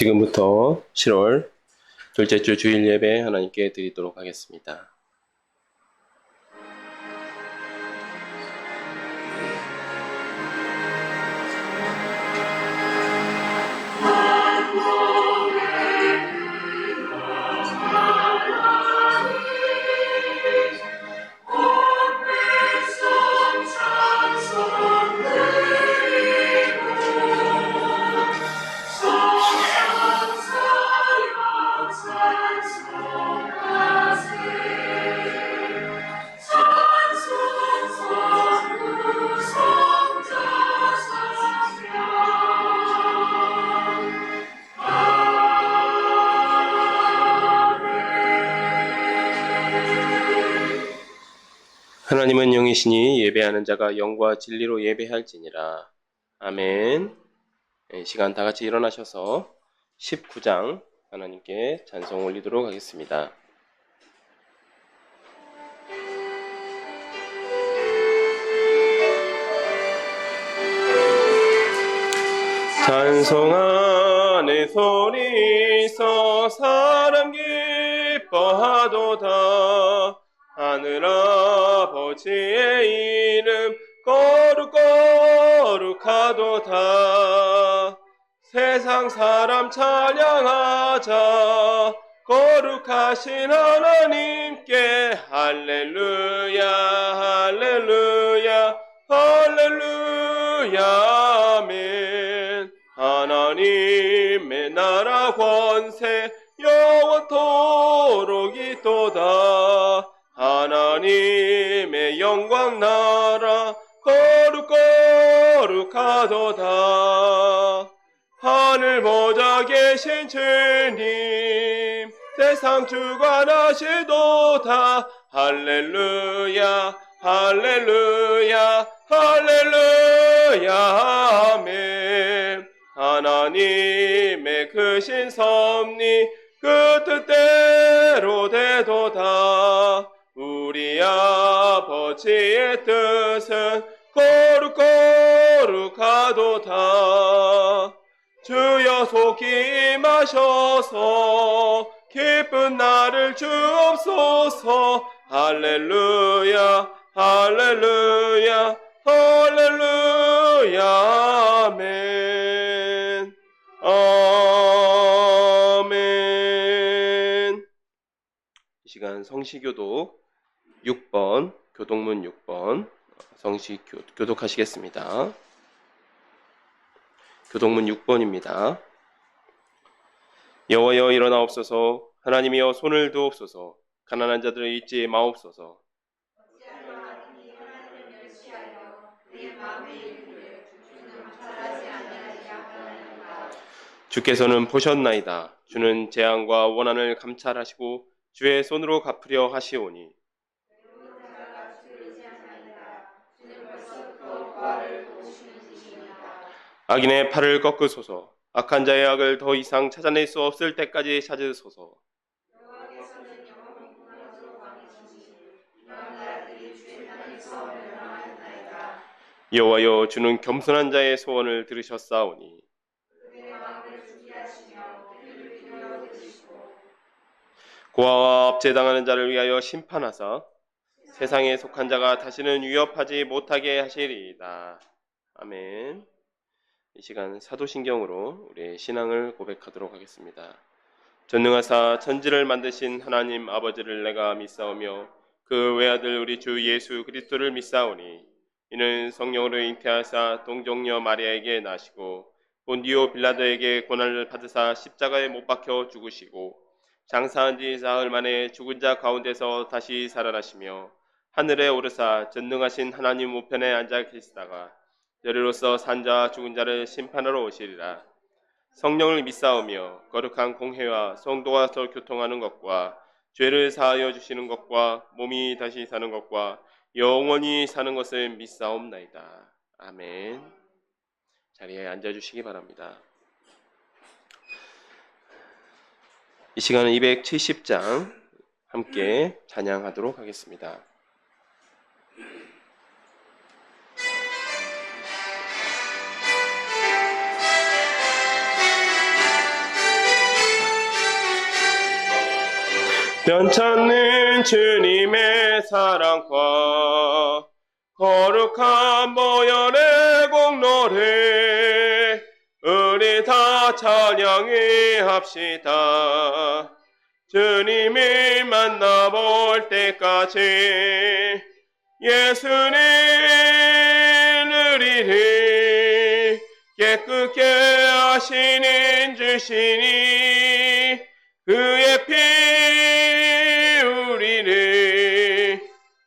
지금부터 7월 둘째 주 주일 예배 하나님께 드리도록 하겠습니다. 하나님은 영이시니 예배하는 자가 영과 진리로 예배할지니라. 아멘. 시간 다 같이 일어나셔서 19장 하나님께 찬송 올리도록 하겠습니다. 찬송아 내 소리서 사람 기뻐하도다. 하늘아버지의 이름 거룩거룩하도다. 세상 사람 찬양하자. 거룩하신 하나님께 할렐루야 할렐루야 할렐루야 아멘. 하나님의 나라 권세 영원토록 있도다. 하나님의 영광 나라 거룩거룩하도다. 하늘 보좌 계신 주님 세상 주관하시도다. 할렐루야 할렐루야 할렐루야 아멘. 하나님의 크신 섭리 그 뜻대로 되도다. 우리 아버지의 뜻은 거룩거룩하도다. 주여 속히 임하셔서 기쁜 나를 주옵소서. 할렐루야 할렐루야 할렐루야 아멘 아멘. 이 시간 성시교독 6번 교독문 6번 성시 교독하시겠습니다. 교독문 6번입니다. 여호와여 일어나옵소서. 하나님이여 손을 두옵소서. 가난한 자들을 잊지 마옵소서. 주께서는 보셨나이다. 주는 재앙과 원한을 감찰하시고 주의 손으로 갚으려 하시오니 악인의 팔을 꺾으소서. 악한 자의 악을 더 이상 찾아낼 수 없을 때까지 찾으소서. 여호와여 주는 겸손한 자의 소원을 들으셨사오니 고아와 압제당하는 자를 위하여 심판하사 세상에 속한 자가 다시는 위협하지 못하게 하시리이다. 아멘. 이 시간 사도신경으로 우리의 신앙을 고백하도록 하겠습니다. 전능하사 천지를 만드신 하나님 아버지를 내가 믿사오며 그 외아들 우리 주 예수 그리스도를 믿사오니 이는 성령으로 잉태하사 동정녀 마리아에게 나시고 본디오 빌라도에게 고난을 받으사 십자가에 못 박혀 죽으시고 장사한 지 사흘 만에 죽은 자 가운데서 다시 살아나시며 하늘에 오르사 전능하신 하나님 우편에 앉아 계시다가 열애로서 산 자와 죽은 자를 심판하러 오시리라. 성령을 믿사오며 거룩한 공회와 성도가 서 교통하는 것과 죄를 사하여 주시는 것과 몸이 다시 사는 것과 영원히 사는 것을 믿사옵나이다. 아멘. 자리에 앉아주시기 바랍니다. 이 시간은 270장 함께 찬양하도록 하겠습니다. 변찮는 주님의 사랑과 거룩한 보혈의 공로를 우리 다 찬양해 합시다. 주님을 만나볼 때까지 예수는 우리를 깨끗게 하시는 주시니 그의 피 우리를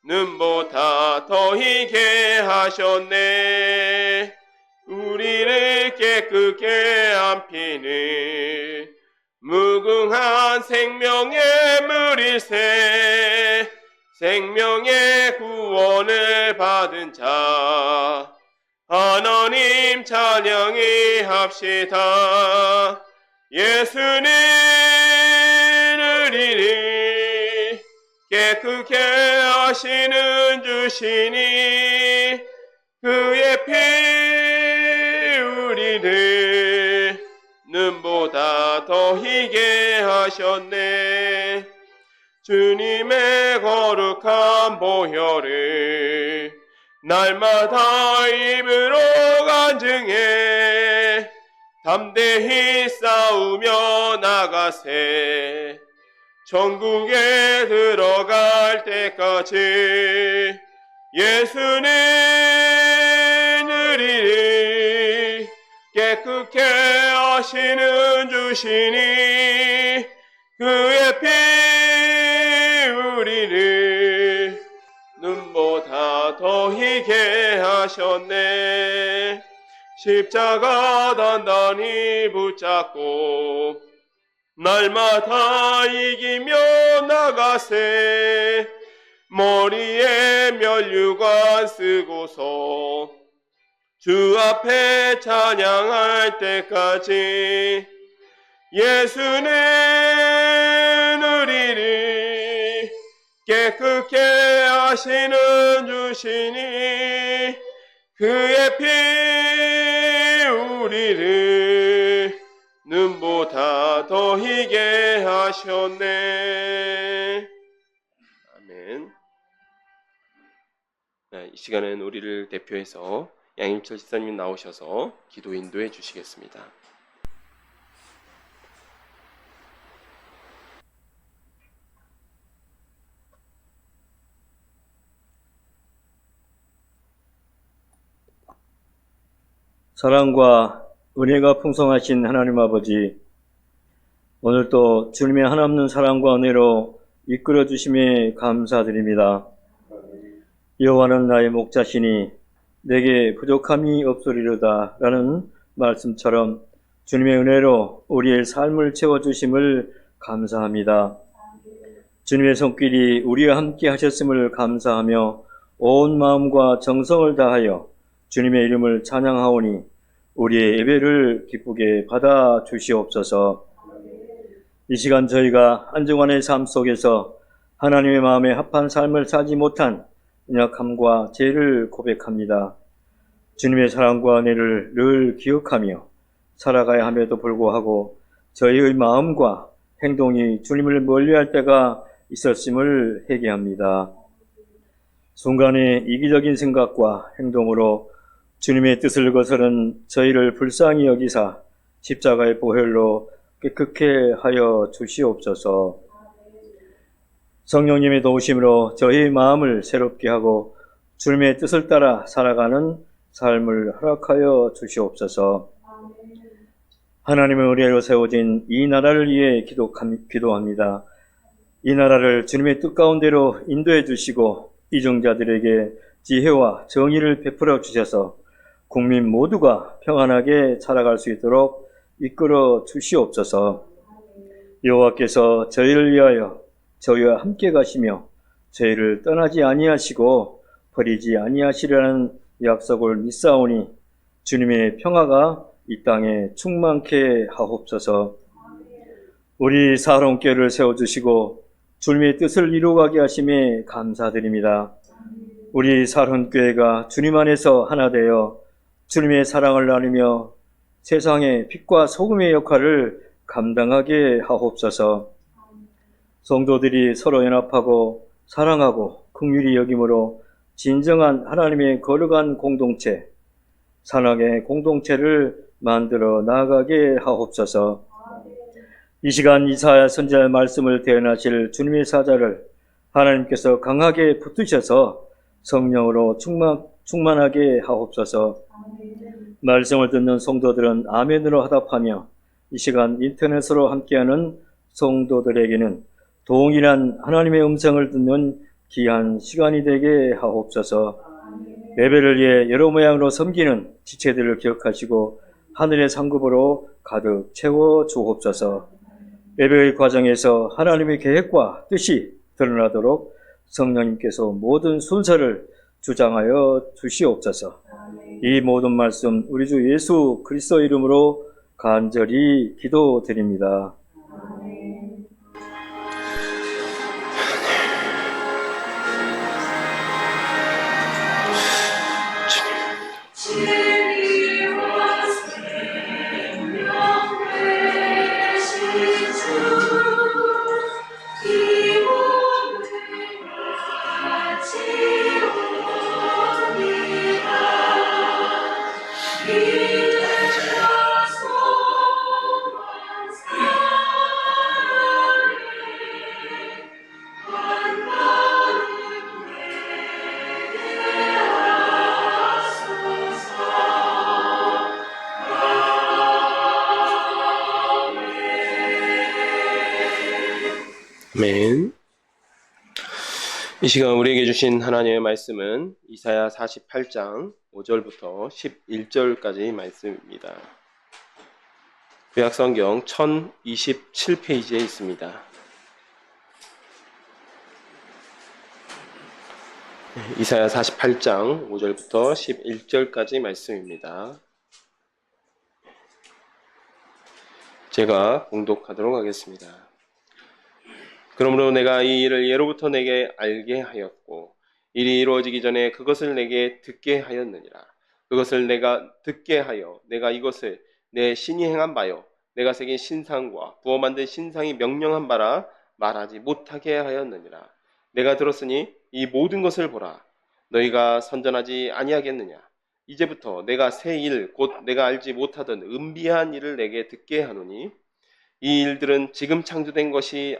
눈보다 더 희게 하셨네. 우리를 깨끗게 한 피는 무궁한 생명의 물일세. 생명의 구원을 받은 자 하나님 찬양해 합시다. 예수는 우리를 깨끗게 하시는 주시니 그의 피 우리를 눈보다 더 희게 하셨네. 주님의 거룩한 보혈을 날마다 입으로 간증해 담대히 싸우며 나가세. 천국에 들어갈 때까지 예수는 우리를 깨끗게 하시는 주시니 그의 피 우리를 눈보다 더 희게 하셨네. 십자가 단단히 붙잡고 날마다 이기며 나가세. 머리에 면류관 쓰고서 주 앞에 찬양할 때까지 예수는 우리를 깨끗게 하시는 주시니 그의 피 우리를 눈보다 더 희게 하셨네. 아멘. 네, 이 시간은 우리를 대표해서 양임철 지사님 나오셔서 기도 인도해 주시겠습니다. 사랑과 은혜가 풍성하신 하나님 아버지, 오늘도 주님의 한없는 사랑과 은혜로 이끌어 주심에 감사드립니다. 여호와는 나의 목자시니 내게 부족함이 없으리로다 라는 말씀처럼 주님의 은혜로 우리의 삶을 채워주심을 감사합니다. 주님의 손길이 우리와 함께 하셨음을 감사하며 온 마음과 정성을 다하여 주님의 이름을 찬양하오니 우리의 예배를 기쁘게 받아 주시옵소서. 이 시간 저희가 한 주간의 삶 속에서 하나님의 마음에 합한 삶을 살지 못한 연약함과 죄를 고백합니다. 주님의 사랑과 은혜를 늘 기억하며 살아가야 함에도 불구하고 저희의 마음과 행동이 주님을 멀리할 때가 있었음을 회개합니다. 순간의 이기적인 생각과 행동으로 주님의 뜻을 거스른 저희를 불쌍히 여기사 십자가의 보혈로 깨끗게 하여 주시옵소서. 성령님의 도우심으로 저희의 마음을 새롭게 하고 주님의 뜻을 따라 살아가는 삶을 허락하여 주시옵소서. 하나님의 은혜로 세워진 이 나라를 위해 기도합니다. 이 나라를 주님의 뜻 가운데로 인도해 주시고 이정자들에게 지혜와 정의를 베풀어 주셔서 국민 모두가 평안하게 살아갈 수 있도록 이끌어 주시옵소서. 여호와께서 저희를 위하여 저희와 함께 가시며 저희를 떠나지 아니하시고 버리지 아니하시리라는 약속을 믿사오니 주님의 평화가 이 땅에 충만케 하옵소서. 우리 사롱교회를 세워주시고 주님의 뜻을 이루어가게 하심에 감사드립니다. 우리 사롱교회가 주님 안에서 하나 되어 주님의 사랑을 나누며 세상의 빛과 소금의 역할을 감당하게 하옵소서. 성도들이 서로 연합하고 사랑하고 긍휼히 여김으로 진정한 하나님의 거룩한 공동체, 산악의 공동체를 만들어 나아가게 하옵소서. 이 시간 이사야 선지자의 말씀을 대언하실 주님의 사자를 하나님께서 강하게 붙드셔서 성령으로 충만하게 하옵소서. 말씀을 듣는 성도들은 아멘으로 화답하며 이 시간 인터넷으로 함께하는 성도들에게는 동일한 하나님의 음성을 듣는 귀한 시간이 되게 하옵소서. 예배를 위해 여러 모양으로 섬기는 지체들을 기억하시고 하늘의 상급으로 가득 채워 주옵소서. 예배의 과정에서 하나님의 계획과 뜻이 드러나도록 성령님께서 모든 순서를 주장하여 주시옵소서. 이 모든 말씀 우리 주 예수 그리스도 이름으로 간절히 기도드립니다. 아멘. 이 시간 우리에게 주신 하나님의 말씀은 이사야 48장 5절부터 11절까지 말씀입니다. 구약성경 1027페이지에 있습니다. 이사야 48장 5절부터 11절까지 말씀입니다. 제가 봉독하도록 하겠습니다. 그러므로 내가 이 일을 예로부터 내게 알게 하였고 일이 이루어지기 전에 그것을 내게 듣게 하였느니라. 그것을 내가 듣게 하여 내가 이것을 내 신이 행한 바요 내가 새긴 신상과 부어 만든 신상이 명령한 바라 말하지 못하게 하였느니라. 내가 들었으니 이 모든 것을 보라. 너희가 선전하지 아니하겠느냐. 이제부터 내가 새 일 곧 내가 알지 못하던 은비한 일을 내게 듣게 하노니 이 일들은 지금 창조된 것이요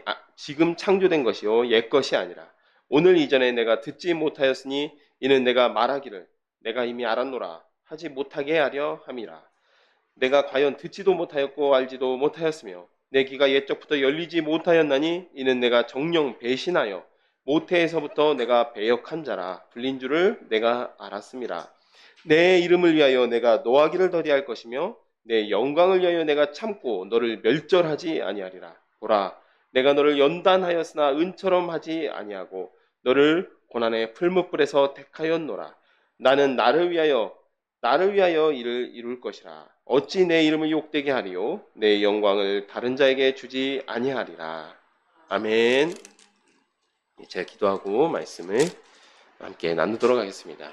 옛 것이 아니라 오늘 이전에 내가 듣지 못하였으니 이는 내가 말하기를 내가 이미 알았노라 하지 못하게 하려 함이라. 내가 과연 듣지도 못하였고 알지도 못하였으며 내 귀가 옛적부터 열리지 못하였나니 이는 내가 정령 배신하여 모태에서부터 내가 배역한 자라 불린 줄을 내가 알았음이라. 내 이름을 위하여 내가 노하기를 더디할 것이며 내 영광을 위하여 내가 참고 너를 멸절하지 아니하리라. 보라, 내가 너를 연단하였으나 은처럼 하지 아니하고 너를 고난의 풀무불에서 택하였노라. 나는 나를 위하여 이를 이룰 것이라. 어찌 내 이름을 욕되게 하리요 내 영광을 다른 자에게 주지 아니하리라. 아멘. 제가 기도하고 말씀을 함께 나누도록 하겠습니다.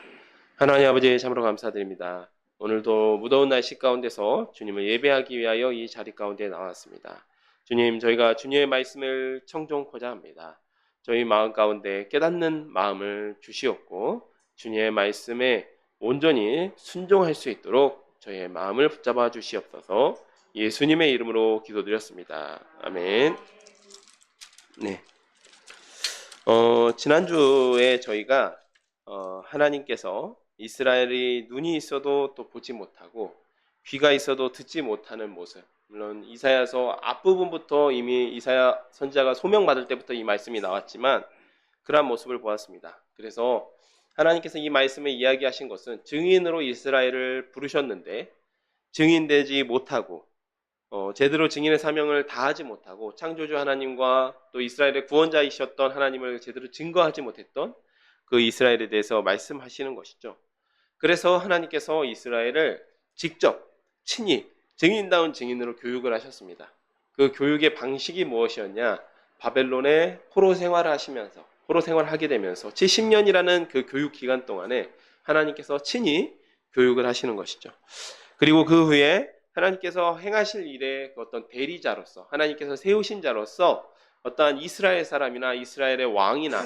하나님 아버지 참으로 감사드립니다. 오늘도 무더운 날씨 가운데서 주님을 예배하기 위하여 이 자리 가운데 나왔습니다. 주님, 저희가 주님의 말씀을 청종코자 합니다. 저희 마음 가운데 깨닫는 마음을 주시옵고 주님의 말씀에 온전히 순종할 수 있도록 저희의 마음을 붙잡아 주시옵소서. 예수님의 이름으로 기도드렸습니다. 아멘. 네. 지난주에 저희가 하나님께서 이스라엘이 눈이 있어도 또 보지 못하고 귀가 있어도 듣지 못하는 모습, 물론 이사야서 앞부분부터 이미 이사야 선지자가 소명받을 때부터 이 말씀이 나왔지만 그러한 모습을 보았습니다. 그래서 하나님께서 이 말씀을 이야기하신 것은 증인으로 이스라엘을 부르셨는데 증인되지 못하고 제대로 증인의 사명을 다하지 못하고 창조주 하나님과 또 이스라엘의 구원자이셨던 하나님을 제대로 증거하지 못했던 그 이스라엘에 대해서 말씀하시는 것이죠. 그래서 하나님께서 이스라엘을 직접 친히 증인다운 증인으로 교육을 하셨습니다. 그 교육의 방식이 무엇이었냐? 바벨론의 포로 생활을 하시면서 포로 생활을 하게 되면서 70년이라는 그 교육 기간 동안에 하나님께서 친히 교육을 하시는 것이죠. 그리고 그 후에 하나님께서 행하실 일의 그 어떤 대리자로서 하나님께서 세우신 자로서 어떠한 이스라엘 사람이나 이스라엘의 왕이나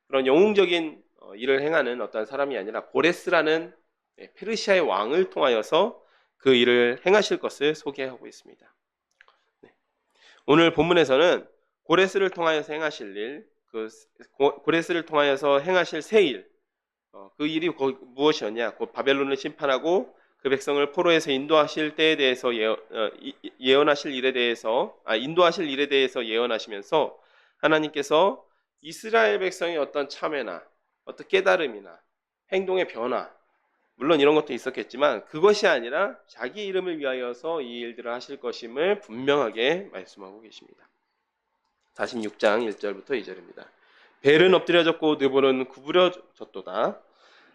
그런 영웅적인 일을 행하는 어떠한 사람이 아니라 고레스라는 페르시아의 왕을 통하여서 그 일을 행하실 것을 소개하고 있습니다. 오늘 본문에서는 고레스를 통하여서 행하실 일, 고레스를 통하여서 행하실 새 일, 그 일이 무엇이었냐? 곧 바벨론을 심판하고 그 백성을 포로에서 인도하실 때에 대해서 예언하실 일에 대해서 인도하실 일에 대해서 예언하시면서 하나님께서 이스라엘 백성의 어떤 참회나 어떤 깨달음이나 행동의 변화, 물론 이런 것도 있었겠지만 그것이 아니라 자기 이름을 위하여서 이 일들을 하실 것임을 분명하게 말씀하고 계십니다. 46장 1절부터 2절입니다. 벨은 엎드려졌고 느볼은 구부려졌도다.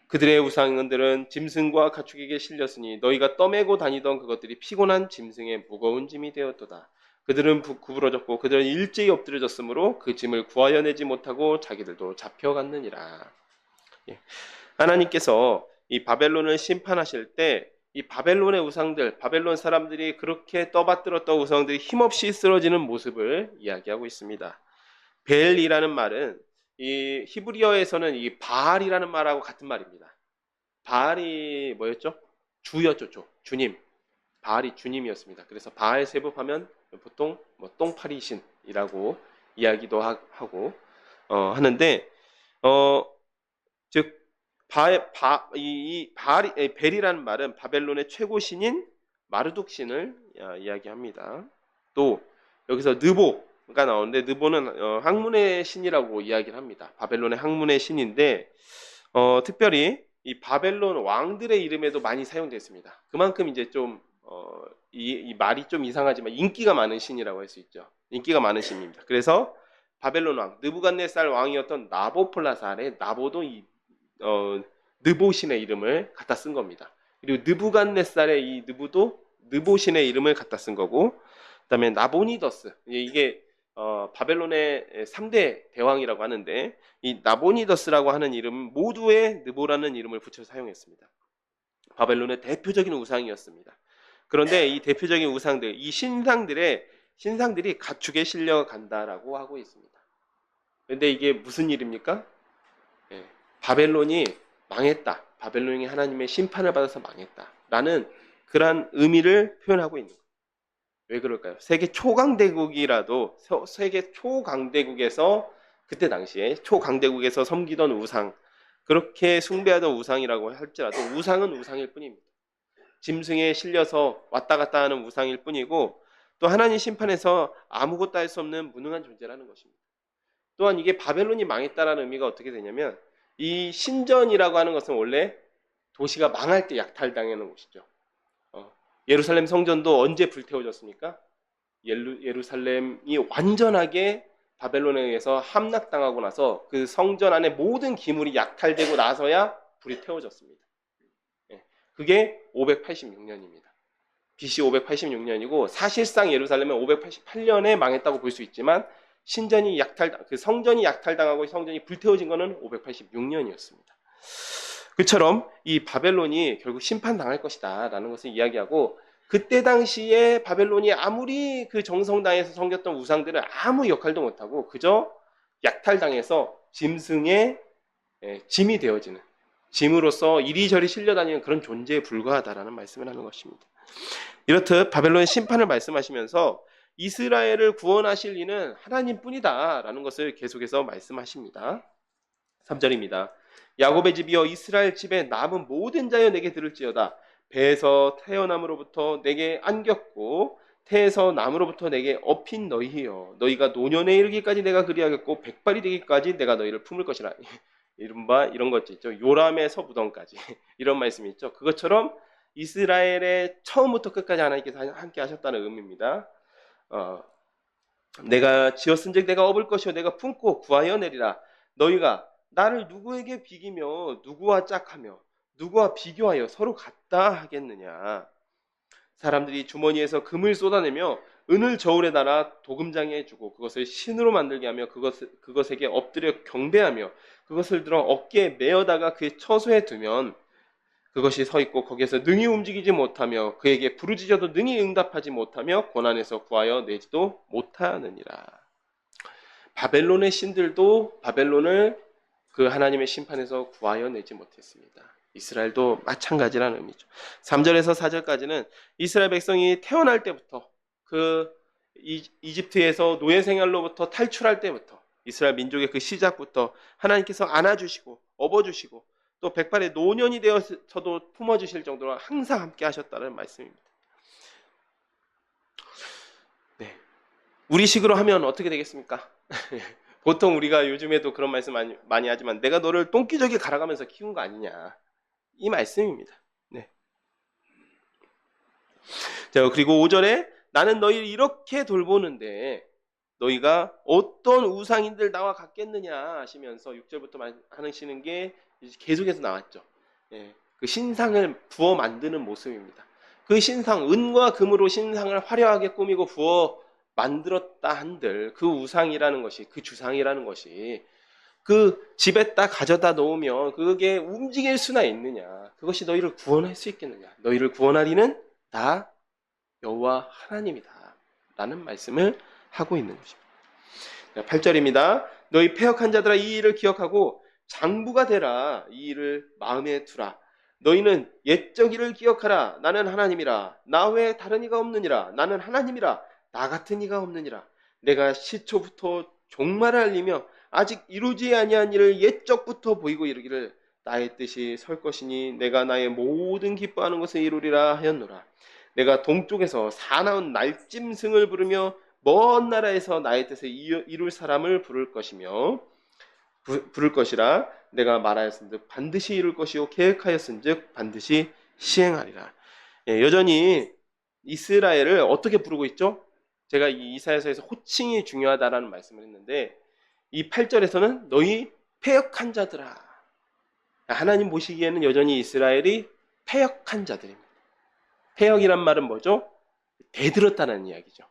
그들의 우상들은 짐승과 가축에게 실렸으니 너희가 떠매고 다니던 그것들이 피곤한 짐승의 무거운 짐이 되었도다. 그들은 구부러졌고 그들은 일제히 엎드려졌으므로 그 짐을 구하여 내지 못하고 자기들도 잡혀갔느니라. 하나님께서 이 바벨론을 심판하실 때 이 바벨론의 우상들, 바벨론 사람들이 그렇게 떠받들었던 우상들이 힘없이 쓰러지는 모습을 이야기하고 있습니다. 벨이라는 말은 이 히브리어에서는 이 바알이라는 말하고 같은 말입니다. 바알이 뭐였죠? 주였죠, 주님. 바알이 주님이었습니다. 그래서 바알 세법하면 보통 똥파리 신이라고 이야기도 하고 하는데 즉 벨이라는 말은 바벨론의 최고 신인 마르둑 신을 이야기합니다. 또 여기서 느보가 나오는데 느보는 학문의 신이라고 이야기를 합니다. 바벨론의 학문의 신인데 특별히 이 바벨론 왕들의 이름에도 많이 사용됐습니다. 그만큼 이제 좀 이 말이 좀 이상하지만 인기가 많은 신이라고 할 수 있죠. 인기가 많은 신입니다. 그래서 바벨론 왕 느부갓네살 왕이었던 나보폴라살의 나보도 느보신의 이름을 갖다 쓴 겁니다. 그리고 느부갓네살의 이 느부도 느보신의 이름을 갖다 쓴 거고, 그다음에 나보니더스, 이게 바벨론의 3대 대왕이라고 하는데 이 나보니더스라고 하는 이름은 모두의 느보라는 이름을 붙여 사용했습니다. 바벨론의 대표적인 우상이었습니다. 그런데 이 대표적인 우상들, 이 신상들이 가축에 실려간다라고 하고 있습니다. 그런데 이게 무슨 일입니까? 바벨론이 망했다. 바벨론이 하나님의 심판을 받아서 망했다라는 그러한 의미를 표현하고 있는 거예요. 왜 그럴까요? 세계 초강대국이라도 세계 초강대국에서 그때 당시에 초강대국에서 섬기던 우상, 그렇게 숭배하던 우상이라고 할지라도 우상은 우상일 뿐입니다. 짐승에 실려서 왔다 갔다 하는 우상일 뿐이고 또 하나님 심판에서 아무것도 할 수 없는 무능한 존재라는 것입니다. 또한 이게 바벨론이 망했다라는 의미가 어떻게 되냐면 이 신전이라고 하는 것은 원래 도시가 망할 때 약탈당하는 곳이죠. 예루살렘 성전도 언제 불태워졌습니까? 예루살렘이 완전하게 바벨론에 의해서 함락당하고 나서 그 성전 안에 모든 기물이 약탈되고 나서야 불이 태워졌습니다. 그게 586년입니다. BC 586년이고 사실상 예루살렘은 588년에 망했다고 볼 수 있지만 그 성전이 약탈당하고 성전이 불태워진 것은 586년이었습니다. 그처럼 이 바벨론이 결국 심판당할 것이다 라는 것을 이야기하고, 그때 당시에 바벨론이 아무리 그 정성당에서 섬겼던 우상들은 아무 역할도 못하고 그저 약탈당해서 짐승의 짐이 되어지는, 짐으로서 이리저리 실려다니는 그런 존재에 불과하다라는 말씀을 하는 것입니다. 이렇듯 바벨론의 심판을 말씀하시면서 이스라엘을 구원하실 이는 하나님뿐이다 라는 것을 계속해서 말씀하십니다. 3절입니다. 야곱의 집이여 이스라엘 집에 남은 모든 자여 내게 들을지어다. 배에서 태어남으로부터 내게 안겼고 태에서 남으로부터 내게 업힌 너희여, 너희가 노년에 이르기까지 내가 그리하겠고 백발이 되기까지 내가 너희를 품을 것이라. 이른바 이런 것 있죠. 요람에서 무덤까지 이런 말씀이 있죠. 그것처럼 이스라엘의 처음부터 끝까지 하나님께서 함께 하셨다는 의미입니다. 내가 지었은즉 내가 업을 것이요 내가 품고 구하여 내리라. 너희가 나를 누구에게 비기며 누구와 짝하며 누구와 비교하여 서로 같다 하겠느냐. 사람들이 주머니에서 금을 쏟아내며 은을 저울에 달아 도금장에 주고 그것을 신으로 만들게 하며 그것에게 엎드려 경배하며 그것을 들어 어깨에 메어다가 그의 처소에 두면 그것이 서 있고 거기에서 능히 움직이지 못하며 그에게 부르짖어도 능히 응답하지 못하며 고난에서 구하여 내지도 못하느니라. 바벨론의 신들도 바벨론을 그 하나님의 심판에서 구하여 내지 못했습니다. 이스라엘도 마찬가지라는 의미죠. 3절에서 4절까지는 이스라엘 백성이 태어날 때부터 그 이집트에서 노예 생활로부터 탈출할 때부터 이스라엘 민족의 그 시작부터 하나님께서 안아주시고 업어주시고 또 백발의 노년이 되어서도 품어주실 정도로 항상 함께 하셨다는 말씀입니다. 네. 우리 식으로 하면 어떻게 되겠습니까? 보통 우리가 요즘에도 그런 말씀 많이 하지만 내가 너를 똥기저귀 갈아가면서 키운 거 아니냐, 이 말씀입니다. 네. 자, 그리고 5절에 나는 너희를 이렇게 돌보는데 너희가 어떤 우상인들 나와 같겠느냐 하시면서 6절부터 하시는 게 계속해서 나왔죠. 예, 그 신상을 부어 만드는 모습입니다. 그 신상, 은과 금으로 신상을 화려하게 꾸미고 부어 만들었다 한들 그 우상이라는 것이, 그 주상이라는 것이 그 집에다 가져다 놓으면 그게 움직일 수나 있느냐, 그것이 너희를 구원할 수 있겠느냐, 너희를 구원하리는 나 여호와 하나님이다 라는 말씀을 하고 있는 것입니다. 8절입니다. 너희 패역한 자들아 이 일을 기억하고 장부가 되라. 이 일을 마음에 두라. 너희는 옛적 일을 기억하라. 나는 하나님이라. 나 외에 다른 이가 없느니라. 나는 하나님이라. 나 같은 이가 없느니라. 내가 시초부터 종말을 알리며 아직 이루지 아니한 일을 옛적부터 보이고 이르기를 나의 뜻이 설 것이니 내가 나의 모든 기뻐하는 것을 이루리라 하였노라. 내가 동쪽에서 사나운 날짐승을 부르며 먼 나라에서 나의 뜻을 이룰 사람을 부를 것이며 부를 것이라. 내가 말하였은즉 반드시 이룰 것이요 계획하였은즉 반드시 시행하리라. 예, 여전히 이스라엘을 어떻게 부르고 있죠? 제가 이 이사야서에서 호칭이 중요하다라는 말씀을 했는데 이 8절에서는 너희 패역한 자들아. 하나님 보시기에는 여전히 이스라엘이 패역한 자들입니다. 패역이란 말은 뭐죠? 대들었다는 이야기죠.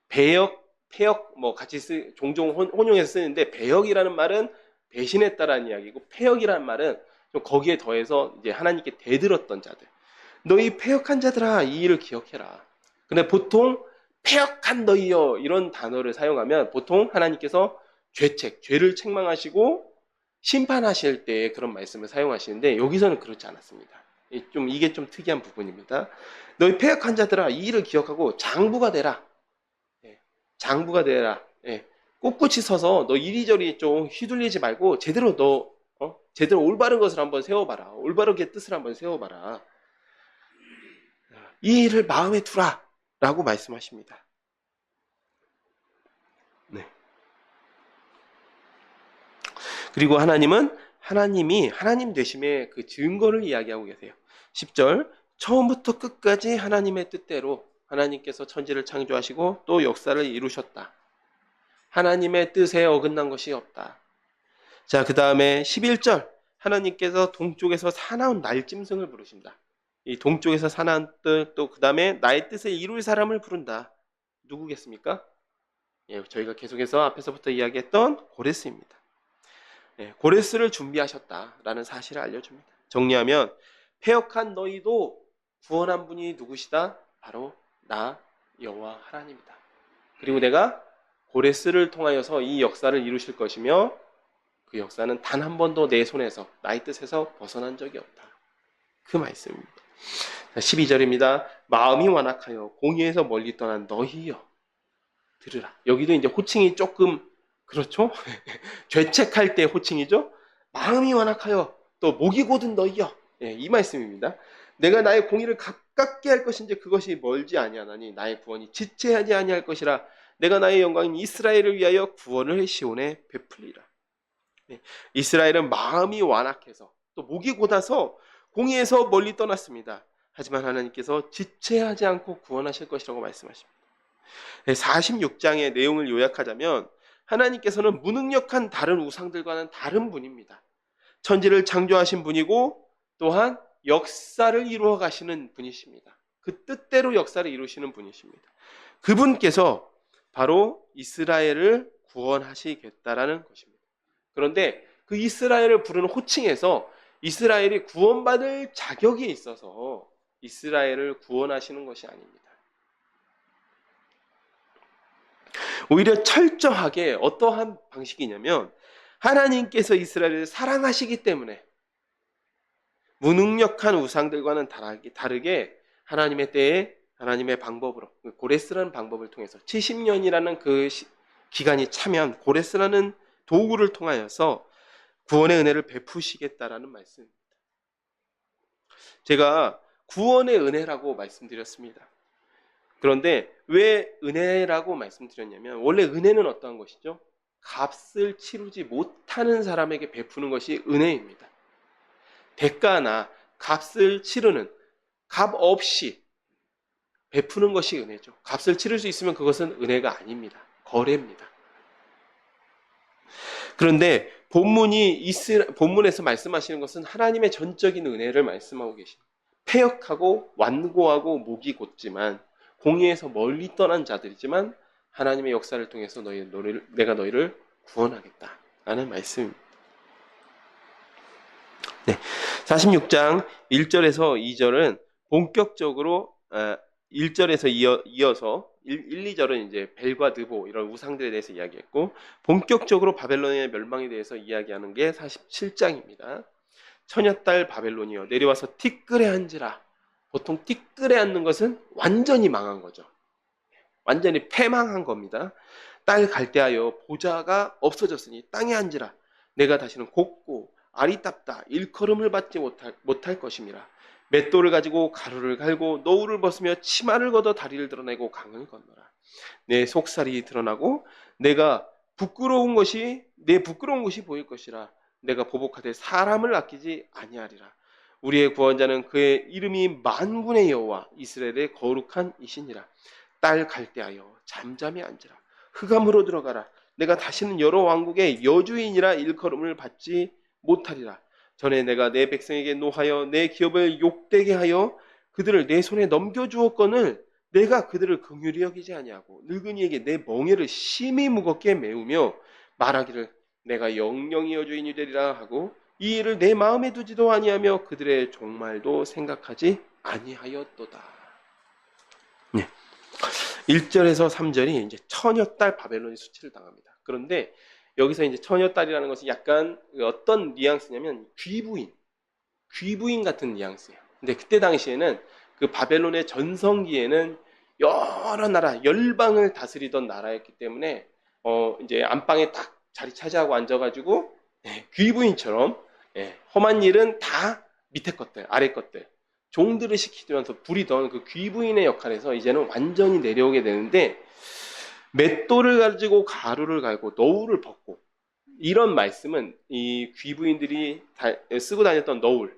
배역, 패역 뭐 같이 종종 혼용해서 쓰는데 배역이라는 말은 배신했다라는 이야기고 패역이라는 말은 좀 거기에 더해서 이제 하나님께 대들었던 자들. 너희 패역한 자들아 이 일을 기억해라. 근데 보통 패역한 너희여 이런 단어를 사용하면 보통 하나님께서 죄를 책망하시고 심판하실 때 그런 말씀을 사용하시는데 여기서는 그렇지 않았습니다. 이게 좀 특이한 부분입니다. 너희 패역한 자들아 이 일을 기억하고 장부가 되라. 장부가 되라. 꿋꿋이 서서 너 이리저리 좀 휘둘리지 말고 제대로 제대로 올바른 것을 한번 세워봐라. 올바르게 뜻을 한번 세워봐라. 이 일을 마음에 두라 라고 말씀하십니다. 네. 그리고 하나님이 하나님 되심의 그 증거를 이야기하고 계세요. 10절 처음부터 끝까지 하나님의 뜻대로 하나님께서 천지를 창조하시고 또 역사를 이루셨다. 하나님의 뜻에 어긋난 것이 없다. 자, 그 다음에 11절 하나님께서 동쪽에서 사나운 날짐승을 부르신다. 이 동쪽에서 사나운 뜻, 또 그 다음에 나의 뜻을 이룰 사람을 부른다. 누구겠습니까? 저희가 계속해서 앞에서부터 이야기했던 고레스입니다. 고레스를 준비하셨다라는 사실을 알려줍니다. 정리하면 패역한 너희도 구원한 분이 누구시다? 바로 나 여호와 하나님이다. 그리고 내가 고레스를 통하여서 이 역사를 이루실 것이며 그 역사는 단 한 번도 내 손에서 나의 뜻에서 벗어난 적이 없다. 그 말씀입니다. 12절입니다. 마음이 완악하여 공의에서 멀리 떠난 너희여 들으라. 여기도 이제 호칭이 조금 그렇죠? 죄책할 때 호칭이죠. 마음이 완악하여 또 목이 곧은 너희여. 이 말씀입니다. 내가 나의 공의를 가깝게 할 것인지 그것이 멀지 아니하나니 나의 구원이 지체하지 아니할 것이라. 내가 나의 영광인 이스라엘을 위하여 구원을 시온에 베풀리라. 이스라엘은 마음이 완악해서 또 목이 곧아서 공의에서 멀리 떠났습니다. 하지만 하나님께서 지체하지 않고 구원하실 것이라고 말씀하십니다. 46장의 내용을 요약하자면 하나님께서는 무능력한 다른 우상들과는 다른 분입니다. 천지를 창조하신 분이고 또한 역사를 이루어 가시는 분이십니다. 그 뜻대로 역사를 이루시는 분이십니다. 그분께서 바로 이스라엘을 구원하시겠다라는 것입니다. 그런데 그 이스라엘을 부르는 호칭에서 이스라엘이 구원받을 자격이 있어서 이스라엘을 구원하시는 것이 아닙니다. 오히려 철저하게 어떠한 방식이냐면 하나님께서 이스라엘을 사랑하시기 때문에 무능력한 우상들과는 다르게 하나님의 때에 하나님의 방법으로 고레스라는 방법을 통해서 70년이라는 그 기간이 차면 고레스라는 도구를 통하여서 구원의 은혜를 베푸시겠다라는 말씀입니다. 제가 구원의 은혜라고 말씀드렸습니다. 그런데 왜 은혜라고 말씀드렸냐면 원래 은혜는 어떠한 것이죠? 값을 치르지 못하는 사람에게 베푸는 것이 은혜입니다. 대가나 값을 치르는 값 없이 베푸는 것이 은혜죠. 값을 치를 수 있으면 그것은 은혜가 아닙니다. 거래입니다. 그런데 본문에서 말씀하시는 것은 하나님의 전적인 은혜를 말씀하고 계십니다. 패역하고 완고하고 목이 곧지만 공의에서 멀리 떠난 자들이지만 하나님의 역사를 통해서 내가 너희를 구원하겠다라는 말씀입니다. 네, 46장 1절에서 2절은 본격적으로 1절에서 이어서 1, 2절은 이제 벨과 느보 이런 우상들에 대해서 이야기했고 본격적으로 바벨론의 멸망에 대해서 이야기하는 게 47장입니다. 처녀딸 바벨론이여 내려와서 티끌에 앉으라. 보통 티끌에 앉는 것은 완전히 망한 거죠. 완전히 패망한 겁니다. 딸 갈대하여 보좌가 없어졌으니 땅에 앉으라. 내가 다시는 곱고 아리답다 일컬음을 받지 못할 것임이라. 맷돌을 가지고 가루를 갈고 노울을 벗으며 치마를 걷어 다리를 드러내고 강을 건너라. 내 속살이 드러나고 내 부끄러운 것이 보일 것이라. 내가 보복하되 사람을 아끼지 아니하리라. 우리의 구원자는 그의 이름이 만군의 여호와 이스라엘의 거룩한 이시니라. 딸 갈대하여 잠잠히 앉으라. 흑암으로 들어가라. 내가 다시는 여러 왕국의 여주인이라 일컬음을 받지 못하리라. 전에 내가 내 백성에게 노하여 내 기업을 욕되게 하여 그들을 내 손에 넘겨주었거늘 내가 그들을 긍휼히 여기지 아니하고 늙은이에게 내 멍에를 심히 무겁게 메우며 말하기를 내가 영영이 여주인이 되리라 하고 이 일을 내 마음에 두지도 아니하며 그들의 종말도 생각하지 아니하였도다. 네. 1절에서 3절이 이제 처녀딸 바벨론이 수치를 당합니다. 그런데 여기서 이제 처녀딸이라는 것이 약간 어떤 뉘앙스냐면 귀부인 같은 뉘앙스예요. 근데 그때 당시에는 그 바벨론의 전성기에는 여러 나라, 열방을 다스리던 나라였기 때문에 이제 안방에 딱 자리 차지하고 앉아가지고 귀부인처럼 험한 일은 다 밑에 것들, 아래 것들 종들을 시키면서 부리던 그 귀부인의 역할에서 이제는 완전히 내려오게 되는데 맷돌을 가지고 가루를 갈고 너울을 벗고 이런 말씀은 이 귀부인들이 쓰고 다녔던 너울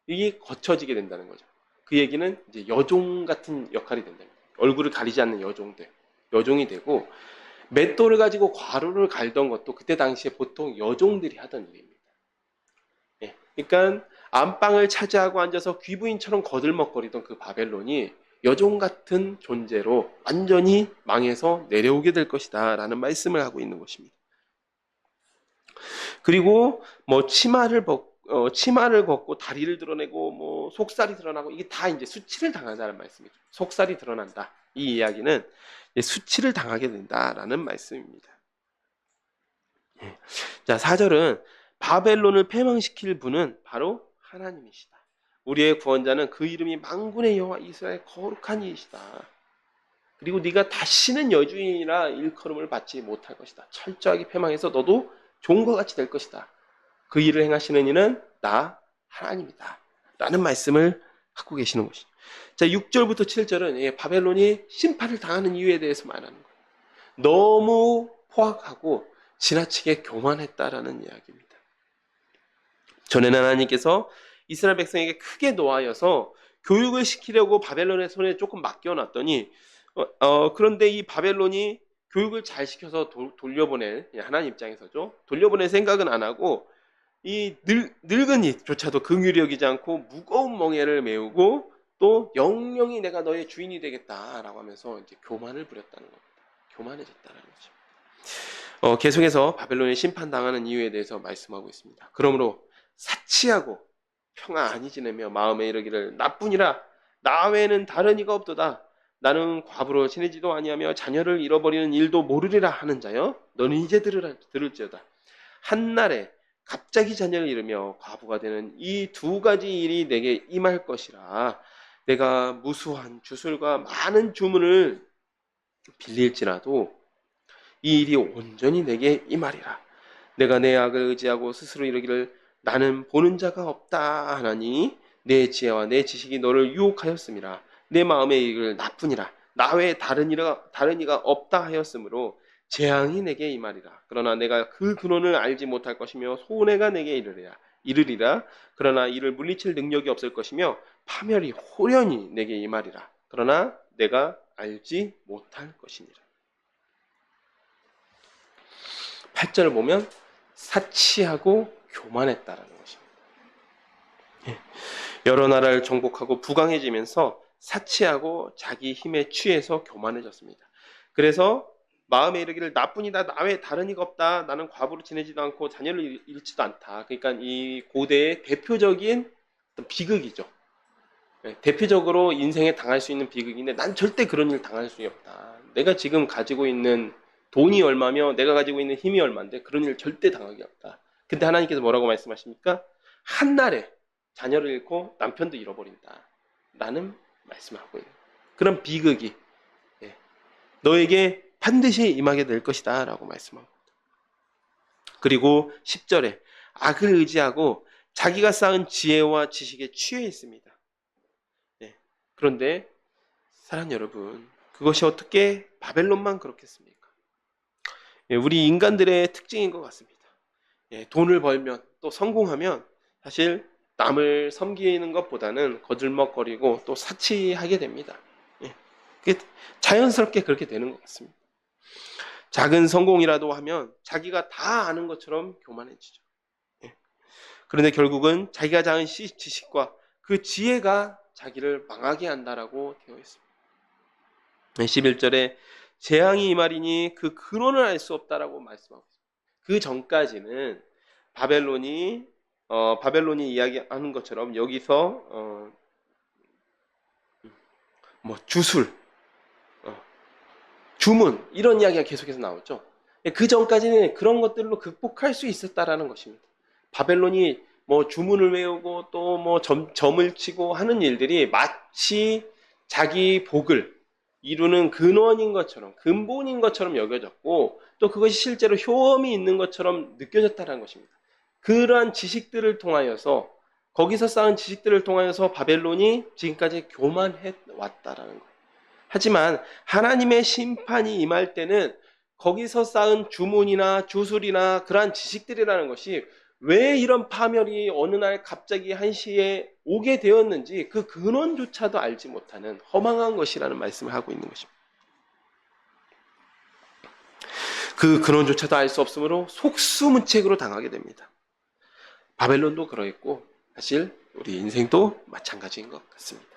이게 거쳐지게 된다는 거죠. 그 얘기는 이제 여종 같은 역할이 된다는 거예요. 얼굴을 가리지 않는 여종이 되고 맷돌을 가지고 가루를 갈던 것도 그때 당시에 보통 여종들이 하던 일입니다. 그러니까 안방을 차지하고 앉아서 귀부인처럼 거들먹거리던 그 바벨론이 여종 같은 존재로 완전히 망해서 내려오게 될 것이다 라는 말씀을 하고 있는 것입니다. 그리고 뭐 치마를 걷고 다리를 드러내고 뭐 속살이 드러나고 이게 다 이제 수치를 당한다는 말씀이죠. 속살이 드러난다. 이 이야기는 수치를 당하게 된다라는 말씀입니다. 자, 4절은 바벨론을 패망시킬 분은 바로 하나님이시다. 우리의 구원자는 그 이름이 만군의 여호와 이스라엘 거룩한 이이시다. 그리고 네가 다시는 여주인이라 일컬음을 받지 못할 것이다. 철저하게 패망해서 너도 종과 같이 될 것이다. 그 일을 행하시는 이는 나 하나님이다. 라는 말씀을 하고 계시는 것이죠. 자, 6절부터 7절은 바벨론이 심판을 당하는 이유에 대해서 말하는 거예요. 너무 포악하고 지나치게 교만했다라는 이야기입니다. 전에는 하나님께서 이스라엘 백성에게 크게 노하여서 교육을 시키려고 바벨론의 손에 조금 맡겨놨더니 그런데 이 바벨론이 교육을 잘 시켜서 돌려보낼 하나님 입장에서죠. 돌려보낼 생각은 안 하고 이 늙은이조차도 긍휼히 여기지 않고 무거운 멍에를 메우고 또 영영이 내가 너의 주인이 되겠다라고 하면서 이제 교만을 부렸다는 겁니다. 교만해졌다는 거죠. 계속해서 바벨론이 심판당하는 이유에 대해서 말씀하고 있습니다. 그러므로 사치하고 평안히 지내며 마음에 이르기를 나뿐이라 나 외에는 다른 이가 없도다. 나는 과부로 지내지도 아니하며 자녀를 잃어버리는 일도 모르리라 하는 자여 너는 이제 들을지어다. 한날에 갑자기 자녀를 잃으며 과부가 되는 이 두 가지 일이 내게 임할 것이라. 내가 무수한 주술과 많은 주문을 빌릴지라도 이 일이 온전히 내게 임하리라. 내가 내 악을 의지하고 스스로 이르기를 나는 보는 자가 없다 하나니 내 지혜와 내 지식이 너를 유혹하였음이라. 내 마음에 이르기를 나뿐이라. 나 외에 다른 이가 없다 하였으므로 재앙이 내게 임하리라. 그러나 내가 그 근원을 알지 못할 것이며 손해가 내게 이르리라. 그러나 이를 물리칠 능력이 없을 것이며 파멸이 호련히 내게 임하리라. 그러나 내가 알지 못할 것이니라. 8절을 보면 사치하고 교만했다라는 것입니다. 여러 나라를 정복하고 부강해지면서 사치하고 자기 힘에 취해서 교만해졌습니다. 그래서 마음에 이르기를 나뿐이다. 나 외에 다른 이가 없다. 나는 과부로 지내지도 않고 자녀를 잃지도 않다. 그러니까 이 고대의 대표적인 어떤 비극이죠. 대표적으로 인생에 당할 수 있는 비극인데 난 절대 그런 일 당할 수 없다. 내가 지금 가지고 있는 돈이 얼마며 내가 가지고 있는 힘이 얼마인데 그런 일 절대 당하기 없다. 근데 하나님께서 뭐라고 말씀하십니까? 한날에 자녀를 잃고 남편도 잃어버린다. 라는 말씀을 하고 있는 그런 비극이 너에게 반드시 임하게 될 것이다 라고 말씀합니다. 그리고 10절에 악을 의지하고 자기가 쌓은 지혜와 지식에 취해 있습니다. 그런데 사랑하는 여러분, 그것이 어떻게 바벨론만 그렇겠습니까? 우리 인간들의 특징인 것 같습니다. 돈을 벌면 또 성공하면 사실 남을 섬기는 것보다는 거들먹거리고 또 사치하게 됩니다. 그게 자연스럽게 그렇게 되는 것 같습니다. 작은 성공이라도 하면 자기가 다 아는 것처럼 교만해지죠. 그런데 결국은 자기가 쌓은 지식과 그 지혜가 자기를 망하게 한다라고 되어 있습니다. 11절에 재앙이 임하리니 그 근원을 알 수 없다라고 말씀하고 있습니다. 그 전까지는 바벨론이 이야기하는 것처럼 여기서 주술, 주문 이런 이야기가 계속해서 나오죠. 그 전까지는 그런 것들로 극복할 수 있었다라는 것입니다. 바벨론이 주문을 외우고 또 점을 치고 하는 일들이 마치 자기 복을 이루는 근원인 것처럼 근본인 것처럼 여겨졌고 또 그것이 실제로 효험이 있는 것처럼 느껴졌다는 것입니다. 그러한 지식들을 통하여서 거기서 쌓은 지식들을 통하여서 바벨론이 지금까지 교만해 왔다라는 거예요. 하지만 하나님의 심판이 임할 때는 거기서 쌓은 주문이나 주술이나 그러한 지식들이라는 것이 왜 이런 파멸이 어느 날 갑자기 한시에 오게 되었는지 그 근원조차도 알지 못하는 허망한 것이라는 말씀을 하고 있는 것입니다. 그 근원조차도 알 수 없으므로 속수무책으로 당하게 됩니다. 바벨론도 그러했고 사실 우리 인생도 마찬가지인 것 같습니다.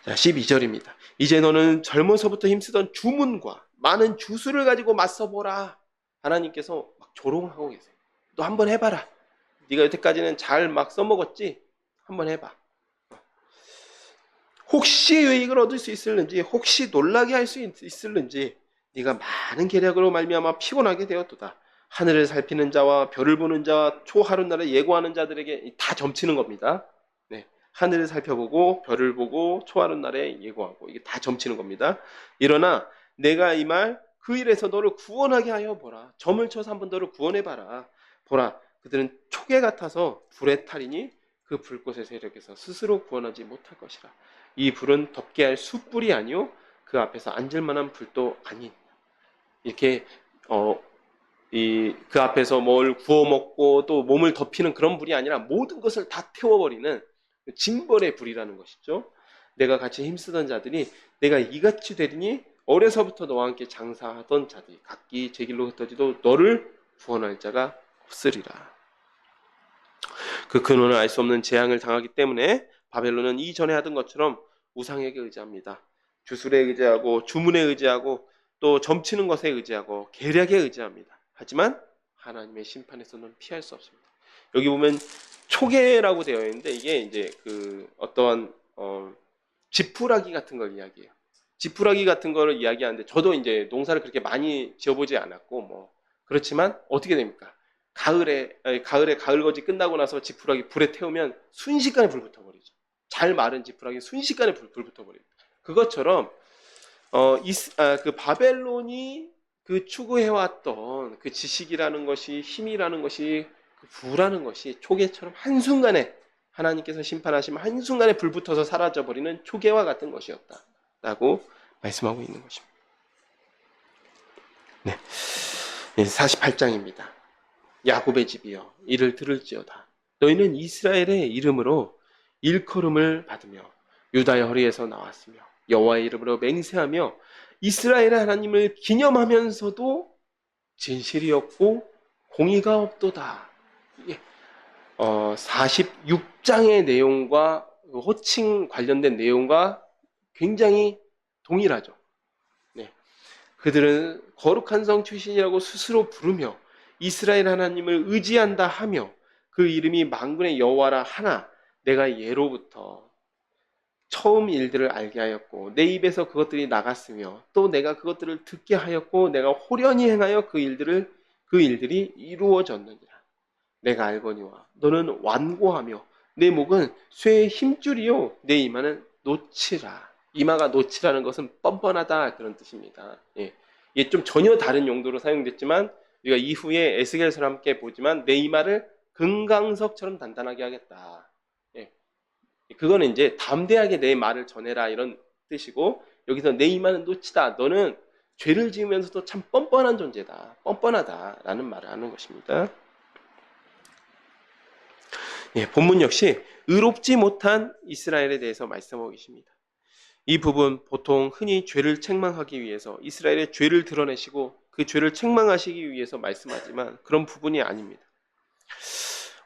자, 12절입니다. 이제 너는 젊어서부터 힘쓰던 주문과 많은 주술을 가지고 맞서보라. 하나님께서 막 조롱하고 계세요. 너 한번 해봐라. 네가 여태까지는 잘 막 써먹었지? 한번 해봐. 혹시 유익을 얻을 수 있을는지, 혹시 놀라게 할 수 있을는지 네가 많은 계략으로 말미암아 피곤하게 되었도다. 하늘을 살피는 자와 별을 보는 자와 초하룻날을 예고하는 자들에게 다 점치는 겁니다. 하늘을 살펴보고 별을 보고 초하룻날에 예고하고 이게 다 점치는 겁니다. 일어나 내가 이 말 그 일에서 너를 구원하게 하여 보라. 점을 쳐서 한번 너를 구원해봐라. 보라, 그들은 초계 같아서 불에 타리니 그 불꽃의 세력에서 스스로 구원하지 못할 것이라. 이 불은 덮게 할 숯불이 아니요 그 앞에서 앉을 만한 불도 아닌. 이렇게 그 앞에서 뭘 구워 먹고 또 몸을 덮이는 그런 불이 아니라 모든 것을 다 태워버리는 징벌의 불이라는 것이죠. 내가 같이 힘쓰던 자들이 내가 이같이 되리니 어려서부터 너와 함께 장사하던 자들이 각기 제 길로 흩어지도 너를 구원할 자가 없으리라. 그 근원을 알 수 없는 재앙을 당하기 때문에 바벨론은 이전에 하던 것처럼 우상에게 의지합니다. 주술에 의지하고 주문에 의지하고 또 점치는 것에 의지하고 계략에 의지합니다. 하지만 하나님의 심판에서는 피할 수 없습니다. 여기 보면 초계라고 되어 있는데 이게 이제 그 어떠한 지푸라기 같은 걸 이야기해요. 지푸라기 같은 거를 이야기하는데 저도 이제 농사를 그렇게 많이 지어보지 않았고 뭐 그렇지만 어떻게 됩니까? 가을에 가을거지 끝나고 나서 지푸라기 불에 태우면 순식간에 불 붙어버리죠. 잘 마른 지푸라기 순식간에 불 붙어버립니다. 그것처럼 그 바벨론이 그 추구해왔던 그 지식이라는 것이 힘이라는 것이 그 부라는 것이 초계처럼 한순간에 하나님께서 심판하시면 한순간에 불 붙어서 사라져버리는 초계와 같은 것이었다라고 말씀하고 있는 것입니다. 네, 48장입니다. 야곱의 집이여 이를 들을지어다. 너희는 이스라엘의 이름으로 일컬음을 받으며 유다의 허리에서 나왔으며 여호와의 이름으로 맹세하며 이스라엘의 하나님을 기념하면서도 진실이었고 공의가 없도다. 이게 46장의 내용과 호칭 관련된 내용과 굉장히 동일하죠. 네. 그들은 거룩한 성 출신이라고 스스로 부르며 이스라엘 하나님을 의지한다 하며 그 이름이 만군의 여호와라 하나 내가 예로부터 처음 일들을 알게 하였고 내 입에서 그것들이 나갔으며 또 내가 그것들을 듣게 하였고 내가 호련히 행하여 그 일들이 이루어졌느니라. 내가 알거니와 너는 완고하며 내 목은 쇠의 힘줄이요 내 이마는 노치라. 이마가 노치라는 것은 뻔뻔하다 그런 뜻입니다. 예. 이게 좀 전혀 다른 용도로 사용됐지만 우리가 이후에 에스겔서를 함께 보지만 내 이마를 금강석처럼 단단하게 하겠다. 예. 그거는 이제 담대하게 내 말을 전해라 이런 뜻이고 여기서 내 이마는 노치다. 너는 죄를 지으면서도 참 뻔뻔한 존재다. 뻔뻔하다라는 말을 하는 것입니다. 예, 본문 역시 의롭지 못한 이스라엘에 대해서 말씀하고 계십니다. 이 부분 보통 흔히 죄를 책망하기 위해서 이스라엘의 죄를 드러내시고 그 죄를 책망하시기 위해서 말씀하지만 그런 부분이 아닙니다.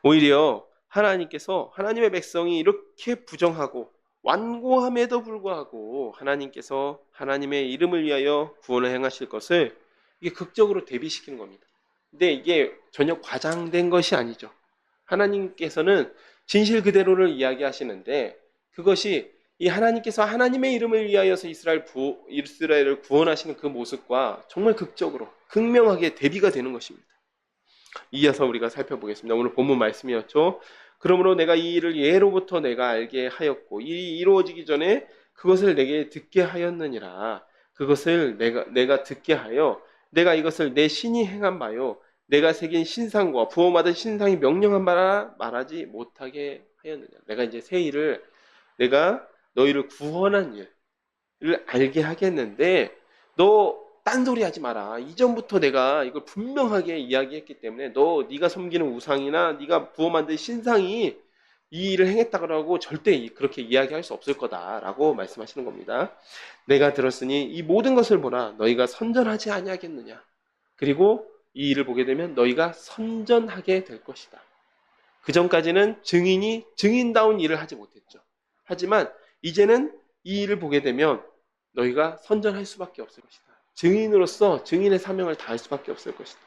오히려 하나님께서 하나님의 백성이 이렇게 부정하고 완고함에도 불구하고 하나님께서 하나님의 이름을 위하여 구원을 행하실 것을 이게 극적으로 대비시키는 겁니다. 근데 이게 전혀 과장된 것이 아니죠. 하나님께서는 진실 그대로를 이야기하시는데 그것이 이 하나님께서 하나님의 이름을 위하여서 이스라엘을 구원하시는 그 모습과 정말 극적으로 극명하게 대비가 되는 것입니다. 이어서 우리가 살펴보겠습니다. 오늘 본문 말씀이었죠. 그러므로 내가 이 일을 예로부터 내가 알게 하였고 이 일이 이루어지기 전에 그것을 내게 듣게 하였느니라. 그것을 내가 듣게 하여 내가 이것을 내 신이 행한 바요 내가 새긴 신상과 부어받은 신상이 명령한 바라 말하지 못하게 하였느냐. 내가 이제 새 일을 내가 너희를 구원한 일을 알게 하겠는데 너 딴소리 하지 마라. 이전부터 내가 이걸 분명하게 이야기했기 때문에 네가 섬기는 우상이나 네가 부어 만든 신상이 이 일을 행했다고 절대 그렇게 이야기할 수 없을 거다라고 말씀하시는 겁니다. 내가 들었으니 이 모든 것을 보라. 너희가 선전하지 아니하겠느냐. 그리고 이 일을 보게 되면 너희가 선전하게 될 것이다. 그 전까지는 증인다운 일을 하지 못했죠. 하지만 이제는 이 일을 보게 되면 너희가 선전할 수밖에 없을 것이다. 증인으로서 증인의 사명을 다할 수밖에 없을 것이다.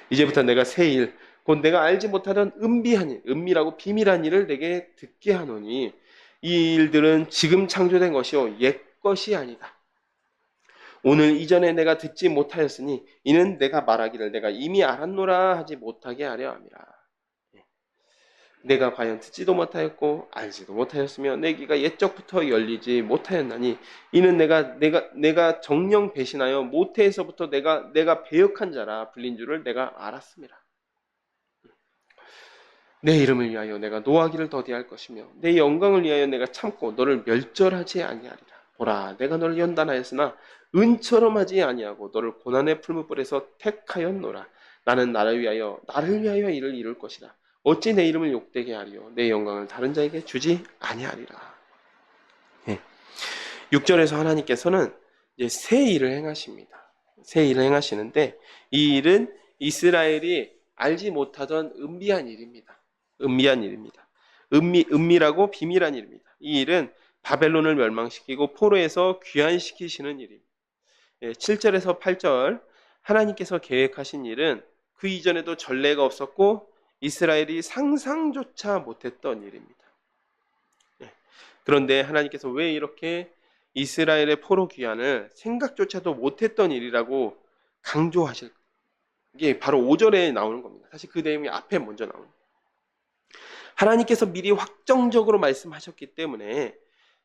이제부터 내가 새 일, 곧 내가 알지 못하던 은비한 일, 은미라고 비밀한 일을 내게 듣게 하노니 이 일들은 지금 창조된 것이요 옛 것이 아니다. 오늘 이전에 내가 듣지 못하였으니 이는 내가 말하기를 내가 이미 알았노라 하지 못하게 하려 함이라. 내가 과연 듣지도 못하였고 알지도 못하였으며 내 귀가 옛적부터 열리지 못하였나니 이는 내가 정령 배신하여 모태에서부터 내가 배역한 자라 불린 줄을 내가 알았음이라. 내 이름을 위하여 내가 노하기를 더디할 것이며 내 영광을 위하여 내가 참고 너를 멸절하지 아니하리라. 보라 내가 너를 연단하였으나 은처럼 하지 아니하고 너를 고난의 풀무불에서 택하였노라. 나는 나를 위하여 이를 이룰 것이라. 어찌 내 이름을 욕되게 하리요 내 영광을 다른 자에게 주지 아니하리라. 6절에서 하나님께서는 이제 새 일을 행하십니다. 새 일을 행하시는데 이 일은 이스라엘이 알지 못하던 은밀한 일입니다. 은밀하고 비밀한 일입니다. 이 일은 바벨론을 멸망시키고 포로에서 귀환시키시는 일입니다. 7절에서 8절 하나님께서 계획하신 일은 그 이전에도 전례가 없었고 이스라엘이 상상조차 못했던 일입니다. 그런데 하나님께서 왜 이렇게 이스라엘의 포로 귀환을 생각조차도 못했던 일이라고 강조하실 게 바로 5절에 나오는 겁니다. 사실 그 내용이 앞에 먼저 나오는 거예요. 하나님께서 미리 확정적으로 말씀하셨기 때문에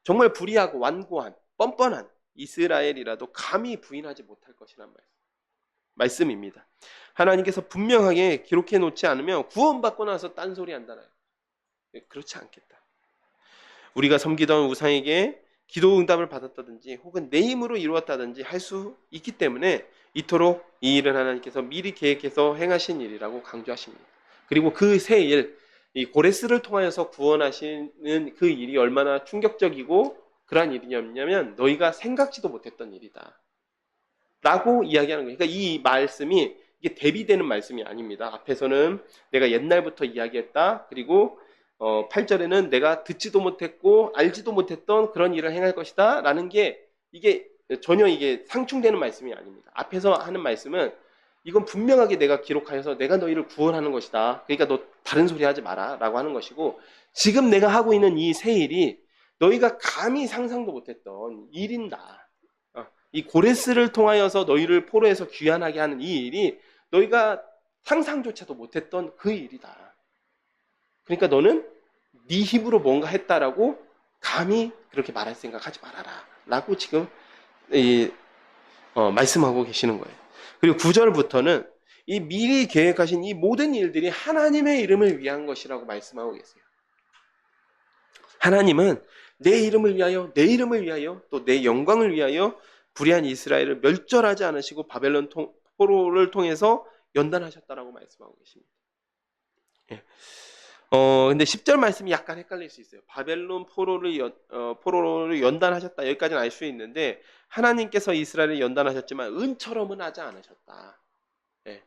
정말 불의하고 완고한 뻔뻔한 이스라엘이라도 감히 부인하지 못할 것이란 말씀입니다. 하나님께서 분명하게 기록해 놓지 않으면 구원받고 나서 딴소리 한다나요. 그렇지 않겠다. 우리가 섬기던 우상에게 기도 응답을 받았다든지 혹은 내 힘으로 이루었다든지 할 수 있기 때문에 이토록 이 일은 하나님께서 미리 계획해서 행하신 일이라고 강조하십니다. 그리고 그 새 일, 이 고레스를 통하여서 구원하시는 그 일이 얼마나 충격적이고 그러한 일이냐면 너희가 생각지도 못했던 일이다 라고 이야기하는 거예요. 그러니까 이 말씀이 이게 대비되는 말씀이 아닙니다. 앞에서는 내가 옛날부터 이야기했다. 그리고 8절에는 내가 듣지도 못했고 알지도 못했던 그런 일을 행할 것이다 라는 게 이게 전혀 이게 상충되는 말씀이 아닙니다. 앞에서 하는 말씀은 이건 분명하게 내가 기록하여서 내가 너희를 구원하는 것이다. 그러니까 너 다른 소리 하지 마라 라고 하는 것이고, 지금 내가 하고 있는 이 새 일이 너희가 감히 상상도 못했던 일인다. 이 고레스를 통하여서 너희를 포로에서 귀환하게 하는 이 일이 너희가 상상조차도 못했던 그 일이다. 그러니까 너는 네 힘으로 뭔가 했다라고 감히 그렇게 말할 생각하지 말아라 라고 지금 말씀하고 계시는 거예요. 그리고 9절부터는 이 미리 계획하신 이 모든 일들이 하나님의 이름을 위한 것이라고 말씀하고 계세요. 하나님은 내 이름을 위하여, 내 이름을 위하여, 또 내 영광을 위하여 불의한 이스라엘을 멸절하지 않으시고 바벨론 포로를 통해서 연단하셨다라고 말씀하고 계십니다. 예. 근데 10절 말씀이 약간 헷갈릴 수 있어요. 바벨론 포로를 연단하셨다. 여기까지는 알 수 있는데 하나님께서 이스라엘을 연단하셨지만 은처럼은 하지 않으셨다. 예.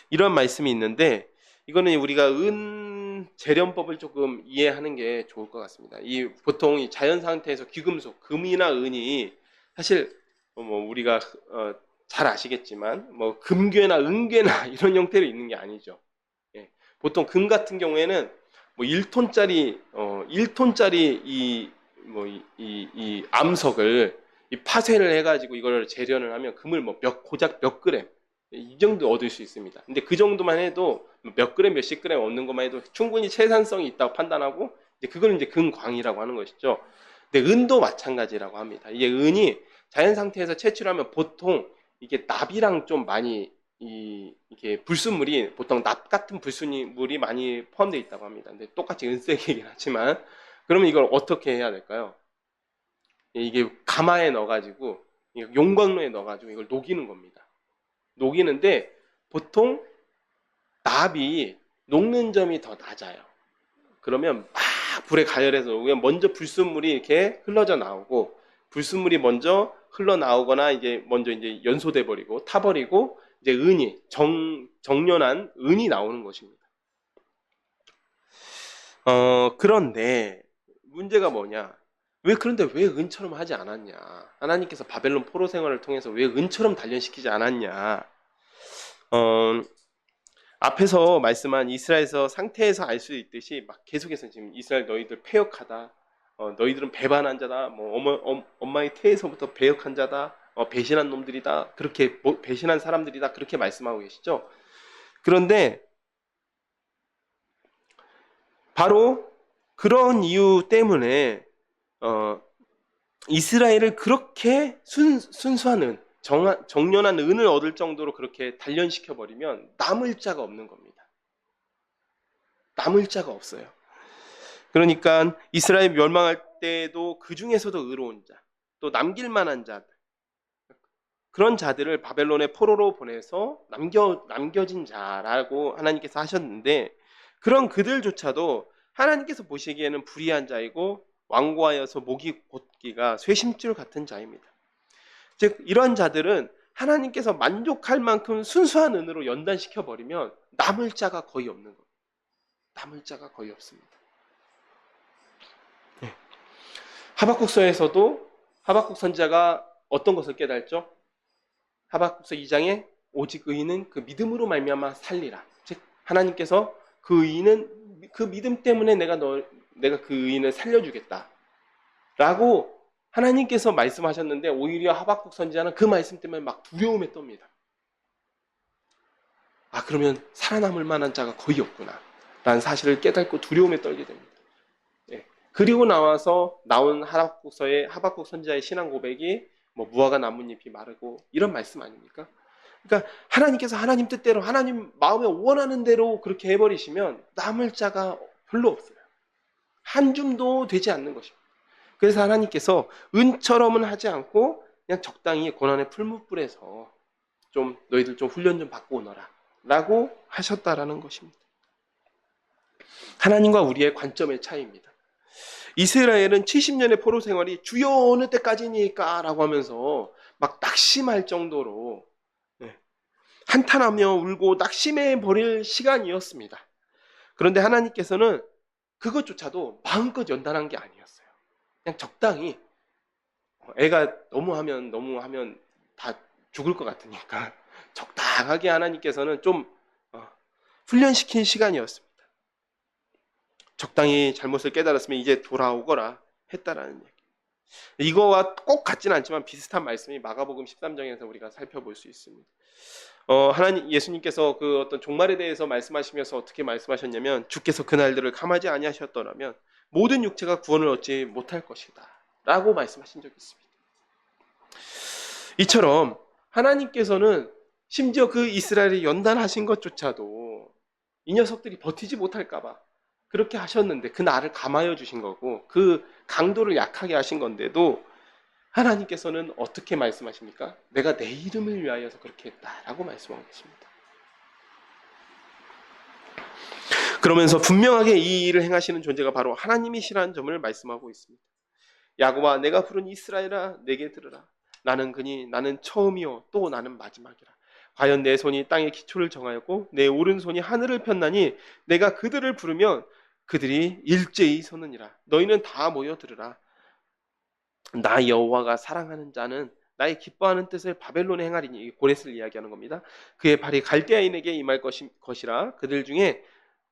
이런 말씀이 있는데 이거는 우리가 은 재련법을 조금 이해하는 게 좋을 것 같습니다. 보통 이 자연 상태에서 귀금속, 금이나 은이 사실 우리가 잘 아시겠지만 금괴나 은괴나 이런 형태로 있는 게 아니죠. 예. 보통 금 같은 경우에는 1톤짜리 이 암석을 파쇄를 해가지고 이걸 재련을 하면 금을 고작 몇 그램 이 정도 얻을 수 있습니다. 근데 그 정도만 해도 몇 그램 몇십 그램 얻는 것만 해도 충분히 생산성이 있다고 판단하고 그걸 이제 금광이라고 하는 것이죠. 근데 은도 마찬가지라고 합니다. 이게 은이 자연 상태에서 채취를 하면 보통 이게 납이랑 좀 많이 이게 불순물이 보통 납 같은 불순물이 많이 포함되어 있다고 합니다. 근데 똑같이 은색이긴 하지만 그러면 이걸 어떻게 해야 될까요? 이게 가마에 넣어가지고 용광로에 넣어가지고 이걸 녹이는 겁니다. 녹이는데 보통 납이 녹는 점이 더 낮아요. 그러면 막 불에 가열해서 녹으면 먼저 불순물이 이렇게 흘러져 나오고 불순물이 먼저 흘러나오거나 이제 먼저 이제 연소돼 버리고 타버리고 이제 은이 정연한 은이 나오는 것입니다. 그런데 문제가 뭐냐? 그런데 왜 은처럼 하지 않았냐? 하나님께서 바벨론 포로 생활을 통해서 왜 은처럼 단련시키지 않았냐? 앞에서 말씀한 이스라엘에서 상태에서 알 수 있듯이 막 계속해서 지금 이스라엘 너희들 패역하다. 너희들은 배반한 자다. 엄마의 태에서부터 배역한 자다. 배신한 놈들이다. 그렇게 배신한 사람들이다. 그렇게 말씀하고 계시죠. 그런데 바로 그런 이유 때문에 이스라엘을 그렇게 순수한 은, 정연한 은을 얻을 정도로 그렇게 단련시켜 버리면 남을 자가 없는 겁니다. 남을 자가 없어요. 그러니까 이스라엘 멸망할 때도 그 중에서도 의로운 자, 또 남길 만한 자, 그런 자들을 바벨론의 포로로 보내서 남겨진 자라고 하나님께서 하셨는데 그런 그들조차도 하나님께서 보시기에는 불의한 자이고 완고하여서 목이 곧기가 쇠심줄 같은 자입니다. 즉 이런 자들은 하나님께서 만족할 만큼 순수한 은으로 연단시켜 버리면 남을 자가 거의 없는 겁니다. 남을 자가 거의 없습니다. 네. 하박국서에서도 하박국 선지자가 어떤 것을 깨달죠? 하박국서 2장에 오직 의인은 그 믿음으로 말미암아 살리라. 즉 하나님께서 그 의인은 그 믿음 때문에 내가 그 의인을 살려주겠다 라고 하나님께서 말씀하셨는데 오히려 하박국 선지자는 그 말씀 때문에 막 두려움에 떱니다. 아, 그러면 살아남을 만한 자가 거의 없구나 라는 사실을 깨닫고 두려움에 떨게 됩니다. 예. 그리고 나온 하박국 선지자의 신앙 고백이 뭐 무화과 나뭇잎이 마르고 이런 말씀 아닙니까? 그러니까 하나님께서 하나님 뜻대로 하나님 마음에 원하는 대로 그렇게 해버리시면 남을 자가 별로 없어요. 한 줌도 되지 않는 것입니다. 그래서 하나님께서 은처럼은 하지 않고 그냥 적당히 고난의 풀무불에서 좀 너희들 좀 훈련 좀 받고 오너라 라고 하셨다라는 것입니다. 하나님과 우리의 관점의 차이입니다. 이스라엘은 70년의 포로 생활이 주여 어느 때까지니까 라고 하면서 막 낙심할 정도로 한탄하며 울고 낙심해 버릴 시간이었습니다. 그런데 하나님께서는 그것조차도 마음껏 연단한 게 아니었어요. 그냥 적당히 애가 너무 하면 다 죽을 것 같으니까 적당하게 하나님께서는 좀 훈련시킨 시간이었습니다. 적당히 잘못을 깨달았으면 이제 돌아오거라 했다라는 얘기. 이거와 꼭 같지는 않지만 비슷한 말씀이 마가복음 13장에서 우리가 살펴볼 수 있습니다. 예수님께서 그 어떤 종말에 대해서 말씀하시면서 어떻게 말씀하셨냐면 주께서 그날들을 감하지 아니하셨더라면 모든 육체가 구원을 얻지 못할 것이다 라고 말씀하신 적이 있습니다. 이처럼 하나님께서는 심지어 그 이스라엘이 연단하신 것조차도 이 녀석들이 버티지 못할까봐 그렇게 하셨는데 그 날을 감하여 주신 거고 그 강도를 약하게 하신 건데도 하나님께서는 어떻게 말씀하십니까? 내가 내 이름을 위하여서 그렇게 했다라고 말씀하고 계십니다. 그러면서 분명하게 이 일을 행하시는 존재가 바로 하나님이시라는 점을 말씀하고 있습니다. 야곱아 내가 부른 이스라엘아 내게 들으라. 나는 처음이요 또 나는 마지막이라. 과연 내 손이 땅의 기초를 정하였고 내 오른손이 하늘을 폈나니 내가 그들을 부르면 그들이 일제히 서느니라. 너희는 다 모여 들으라. 나 여호와가 사랑하는 자는 나의 기뻐하는 뜻을 바벨론에 행하리니 고레스를 이야기하는 겁니다. 그의 발이 갈대아인에게 임할 것이라. 그들 중에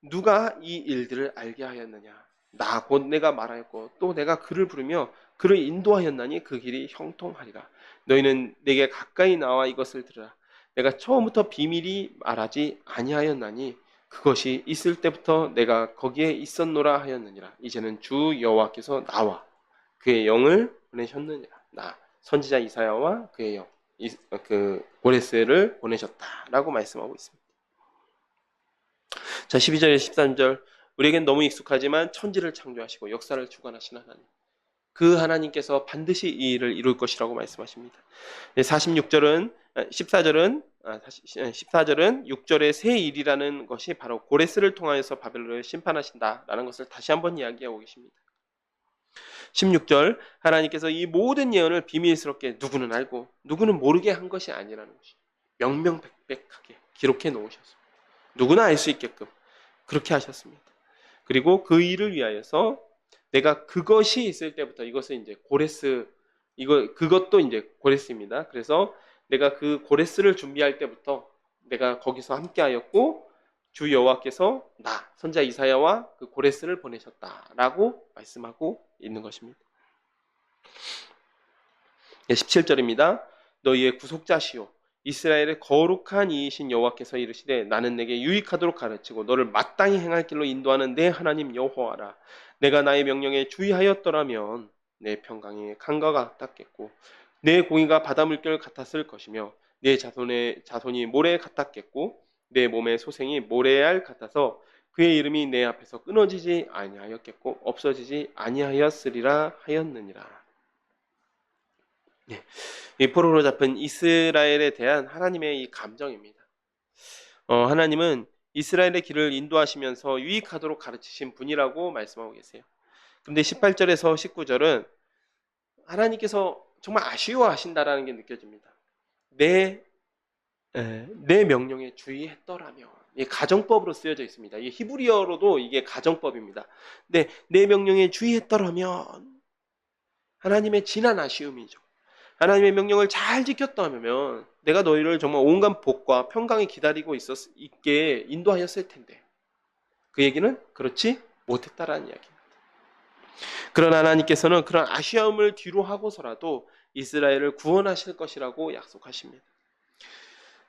누가 이 일들을 알게 하였느냐. 나 곧 내가 말하였고 또 내가 그를 부르며 그를 인도하였나니 그 길이 형통하리라. 너희는 내게 가까이 나와 이것을 들으라. 내가 처음부터 비밀이 말하지 아니하였나니 그것이 있을 때부터 내가 거기에 있었노라 하였느니라. 이제는 주 여호와께서 나와 그의 영을 보내셨느니라. 나 선지자 이사야와 그의 영 그 고레스를 보내셨다라고 말씀하고 있습니다. 자 12절 13절 우리에겐 너무 익숙하지만 천지를 창조하시고 역사를 주관하시는 하나님, 그 하나님께서 반드시 이 일을 이룰 것이라고 말씀하십니다. 14절은 6절의 새 일이라는 것이 바로 고레스를 통하여서 바벨론을 심판하신다라는 것을 다시 한번 이야기하고 계십니다. 16절 하나님께서 이 모든 예언을 비밀스럽게 누구는 알고 누구는 모르게 한 것이 아니라는 것이 명명백백하게 기록해 놓으셨습니다. 누구나 알 수 있게끔 그렇게 하셨습니다. 그리고 그 일을 위하여서 내가 그것이 있을 때부터 이것은 이제 그것도 이제 고레스입니다. 그래서 내가 그 고레스를 준비할 때부터 내가 거기서 함께하였고 주 여호와께서 나 선지자 이사야와 그 고레스를 보내셨다라고 말씀하고 있는 것입니다. 17절입니다. 너희의 구속자시오 이스라엘의 거룩한 이이신 여호와께서 이르시되 나는 내게 유익하도록 가르치고 너를 마땅히 행할 길로 인도하는 내 하나님 여호와라. 내가 나의 명령에 주의하였더라면 내 평강이 강과 같았겠고 내 공의가 바다 물결 같았을 것이며 내 자손이 모래 같았겠고 내 몸의 소생이 모래알 같아서 그의 이름이 내 앞에서 끊어지지 아니하였겠고 없어지지 아니하였으리라 하였느니라. 네. 이 포로로 잡힌 이스라엘에 대한 하나님의 이 감정입니다. 하나님은 이스라엘의 길을 인도하시면서 유익하도록 가르치신 분이라고 말씀하고 계세요. 그런데 18절에서 19절은 하나님께서 정말 아쉬워하신다라는 게 느껴집니다. 내 명령에 주의했더라면, 이게 가정법으로 쓰여져 있습니다. 이게 히브리어로도 이게 가정법입니다. 근데 내 명령에 주의했더라면 하나님의 진한 아쉬움이죠. 하나님의 명령을 잘 지켰다면 내가 너희를 정말 온갖 복과 평강이 기다리고 있게 인도하였을 텐데 그 얘기는 그렇지 못했다라는 이야기입니다. 그러나 하나님께서는 그런 아쉬움을 뒤로 하고서라도 이스라엘을 구원하실 것이라고 약속하십니다.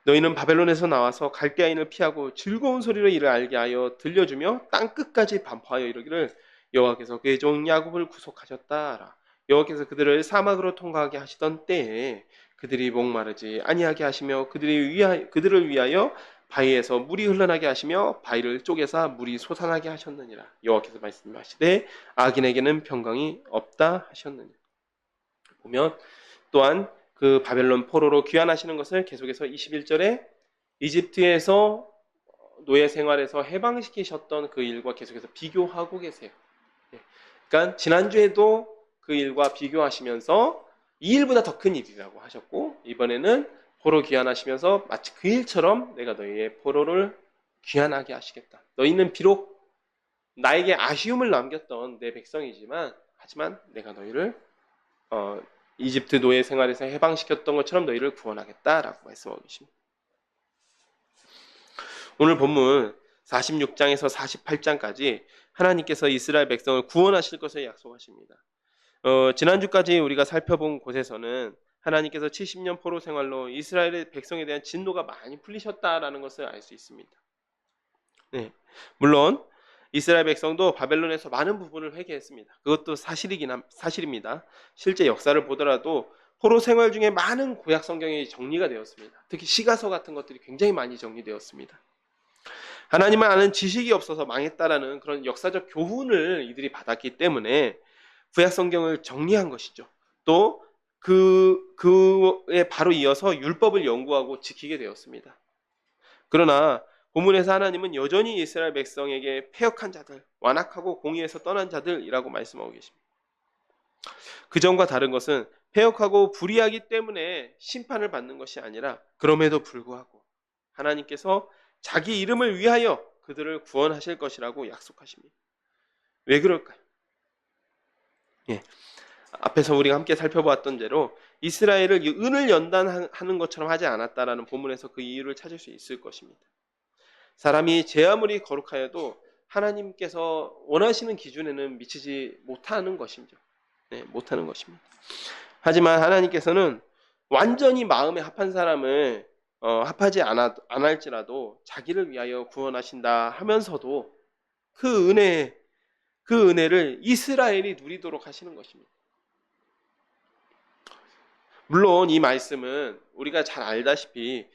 너희는 바벨론에서 나와서 갈대아인을 피하고 즐거운 소리로 이를 알게 하여 들려주며 땅 끝까지 반포하여 이르기를 여호와께서 그의 종 야곱을 구속하셨다라. 여호와께서 그들을 사막으로 통과하게 하시던 때에 그들이 목마르지 아니하게 하시며 그들을 위하여 바위에서 물이 흘러나게 하시며 바위를 쪼개사 물이 솟아나게 하셨느니라. 여호와께서 말씀하시되 악인에게는 평강이 없다 하셨느니라. 보면 또한 그 바벨론 포로로 귀환하시는 것을 계속해서 21절에 이집트에서 노예 생활에서 해방시키셨던 그 일과 계속해서 비교하고 계세요. 그러니까 지난주에도 그 일과 비교하시면서 이 일보다 더 큰 일이라고 하셨고, 이번에는 포로 귀환하시면서 마치 그 일처럼 내가 너희의 포로를 귀환하게 하시겠다. 너희는 비록 나에게 아쉬움을 남겼던 내 백성이지만 하지만 내가 너희를 이집트 노예 생활에서 해방시켰던 것처럼 너희를 구원하겠다라고 말씀하고 계십니다. 오늘 본문 46장에서 48장까지 하나님께서 이스라엘 백성을 구원하실 것을 약속하십니다. 지난주까지 우리가 살펴본 곳에서는 하나님께서 70년 포로 생활로 이스라엘의 백성에 대한 진노가 많이 풀리셨다라는 것을 알 수 있습니다. 네, 물론 이스라엘 백성도 바벨론에서 많은 부분을 회개했습니다. 그것도 사실입니다. 실제 역사를 보더라도 포로 생활 중에 많은 구약 성경이 정리가 되었습니다. 특히 시가서 같은 것들이 굉장히 많이 정리되었습니다. 하나님을 아는 지식이 없어서 망했다라는 그런 역사적 교훈을 이들이 받았기 때문에 구약 성경을 정리한 것이죠. 또 그에 바로 이어서 율법을 연구하고 지키게 되었습니다. 그러나 본문에서 하나님은 여전히 이스라엘 백성에게 패역한 자들, 완악하고 공의에서 떠난 자들이라고 말씀하고 계십니다. 그전과 다른 것은 패역하고 불의하기 때문에 심판을 받는 것이 아니라 그럼에도 불구하고 하나님께서 자기 이름을 위하여 그들을 구원하실 것이라고 약속하십니다. 왜 그럴까요? 앞에서 우리가 함께 살펴보았던 대로 이스라엘을 은을 연단하는 것처럼 하지 않았다라는 본문에서 그 이유를 찾을 수 있을 것입니다. 사람이 제 아무리 거룩하여도 하나님께서 원하시는 기준에는 미치지 못하는 것이죠. 못하는 것입니다. 하지만 하나님께서는 완전히 마음에 합한 사람을 합하지 않을지라도 자기를 위하여 구원하신다 하면서도 그 은혜를 이스라엘이 누리도록 하시는 것입니다. 물론 이 말씀은 우리가 잘 알다시피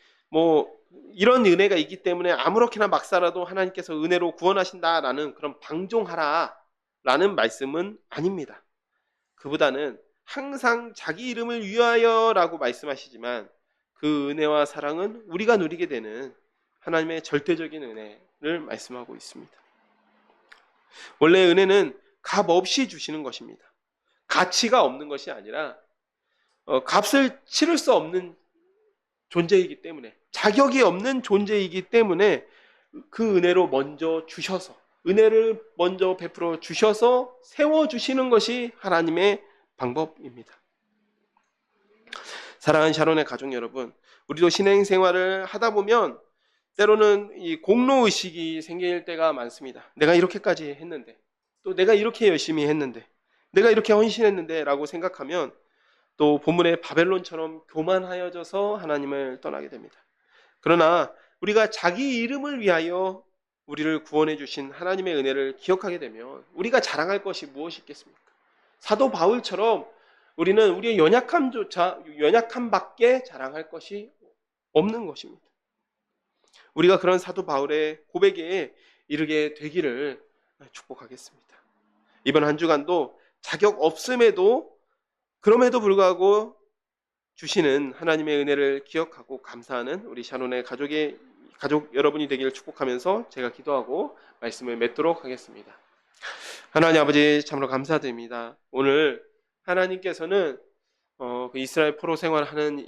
이런 은혜가 있기 때문에 아무렇게나 막 살아도 하나님께서 은혜로 구원하신다라는 그런 방종하라라는 말씀은 아닙니다. 그보다는 항상 자기 이름을 위하여라고 말씀하시지만 그 은혜와 사랑은 우리가 누리게 되는 하나님의 절대적인 은혜를 말씀하고 있습니다. 원래 은혜는 값 없이 주시는 것입니다. 가치가 없는 것이 아니라 값을 치를 수 없는 존재이기 때문에, 자격이 없는 존재이기 때문에 그 은혜로 먼저 주셔서, 은혜를 먼저 베풀어 주셔서 세워주시는 것이 하나님의 방법입니다. 사랑하는 샤론의 가족 여러분, 우리도 신앙생활을 하다 보면 때로는 이 공로의식이 생길 때가 많습니다. 내가 이렇게까지 했는데, 또 내가 이렇게 열심히 했는데, 내가 이렇게 헌신했는데 라고 생각하면 또 본문의 바벨론처럼 교만하여져서 하나님을 떠나게 됩니다. 그러나 우리가 자기 이름을 위하여 우리를 구원해 주신 하나님의 은혜를 기억하게 되면 우리가 자랑할 것이 무엇이 있겠습니까? 사도 바울처럼 우리는 우리의 연약함밖에 자랑할 것이 없는 것입니다. 우리가 그런 사도 바울의 고백에 이르게 되기를 축복하겠습니다. 이번 한 주간도 자격 없음에도 그럼에도 불구하고 주시는 하나님의 은혜를 기억하고 감사하는 우리 샤론의 가족 여러분이 되기를 축복하면서 제가 기도하고 말씀을 맺도록 하겠습니다. 하나님 아버지 참으로 감사드립니다. 오늘 하나님께서는 그 이스라엘 포로 생활하는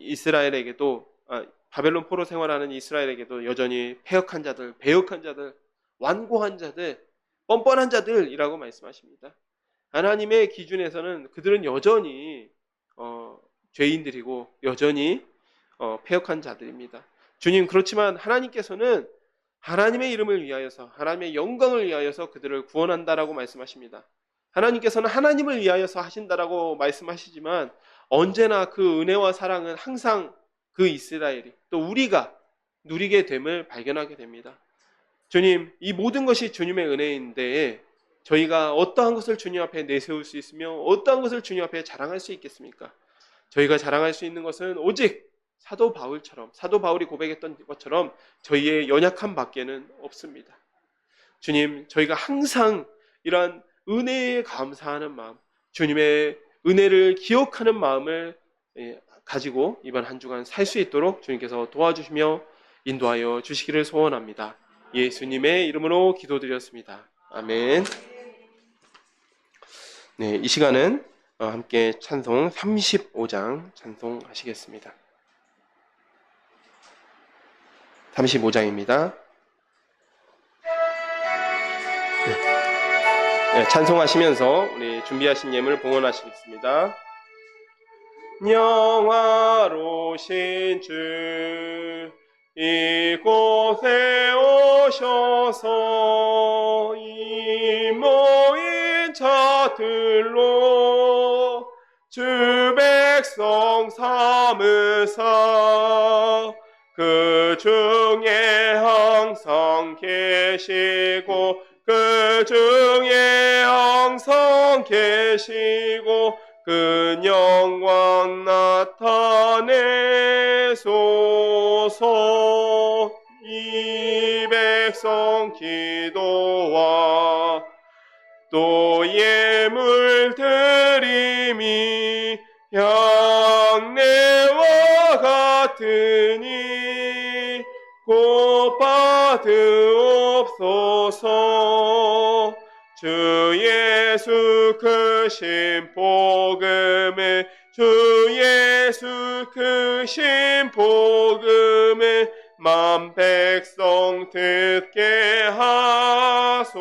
바벨론 포로 생활하는 이스라엘에게도 여전히 패역한 자들, 배역한 자들, 완고한 자들, 뻔뻔한 자들이라고 말씀하십니다. 하나님의 기준에서는 그들은 여전히 죄인들이고 여전히 패역한 자들입니다. 주님, 그렇지만 하나님께서는 하나님의 이름을 위하여서, 하나님의 영광을 위하여서 그들을 구원한다라고 말씀하십니다. 하나님께서는 하나님을 위하여서 하신다라고 말씀하시지만 언제나 그 은혜와 사랑은 항상 그 이스라엘이 또 우리가 누리게 됨을 발견하게 됩니다. 주님, 이 모든 것이 주님의 은혜인데 저희가 어떠한 것을 주님 앞에 내세울 수 있으며 어떠한 것을 주님 앞에 자랑할 수 있겠습니까? 저희가 자랑할 수 있는 것은 오직 사도 바울이 고백했던 것처럼 저희의 연약함 밖에는 없습니다. 주님, 저희가 항상 이러한 은혜에 감사하는 마음, 주님의 은혜를 기억하는 마음을 가지고 이번 한 주간 살 수 있도록 주님께서 도와주시며 인도하여 주시기를 소원합니다. 예수님의 이름으로 기도드렸습니다. 아멘. 네, 이 시간은 함께 찬송 35장 찬송하시겠습니다. 35장입니다. 네, 찬송하시면서 우리 준비하신 예물 봉헌하시겠습니다. 영화로우신 주 이곳에 오셔서 이 모인 자들로 주 백성 삼으사 그 중에 항상 계시고 그 중에 항상 계시고 그 영광 나타내소서. 이 백성 기도와 또 예물 드림이 향내와 같으니 곧 받으옵소서. 주 예수 크신 복음을 주 예수 크신 복음을 만 백성 듣게 하소서.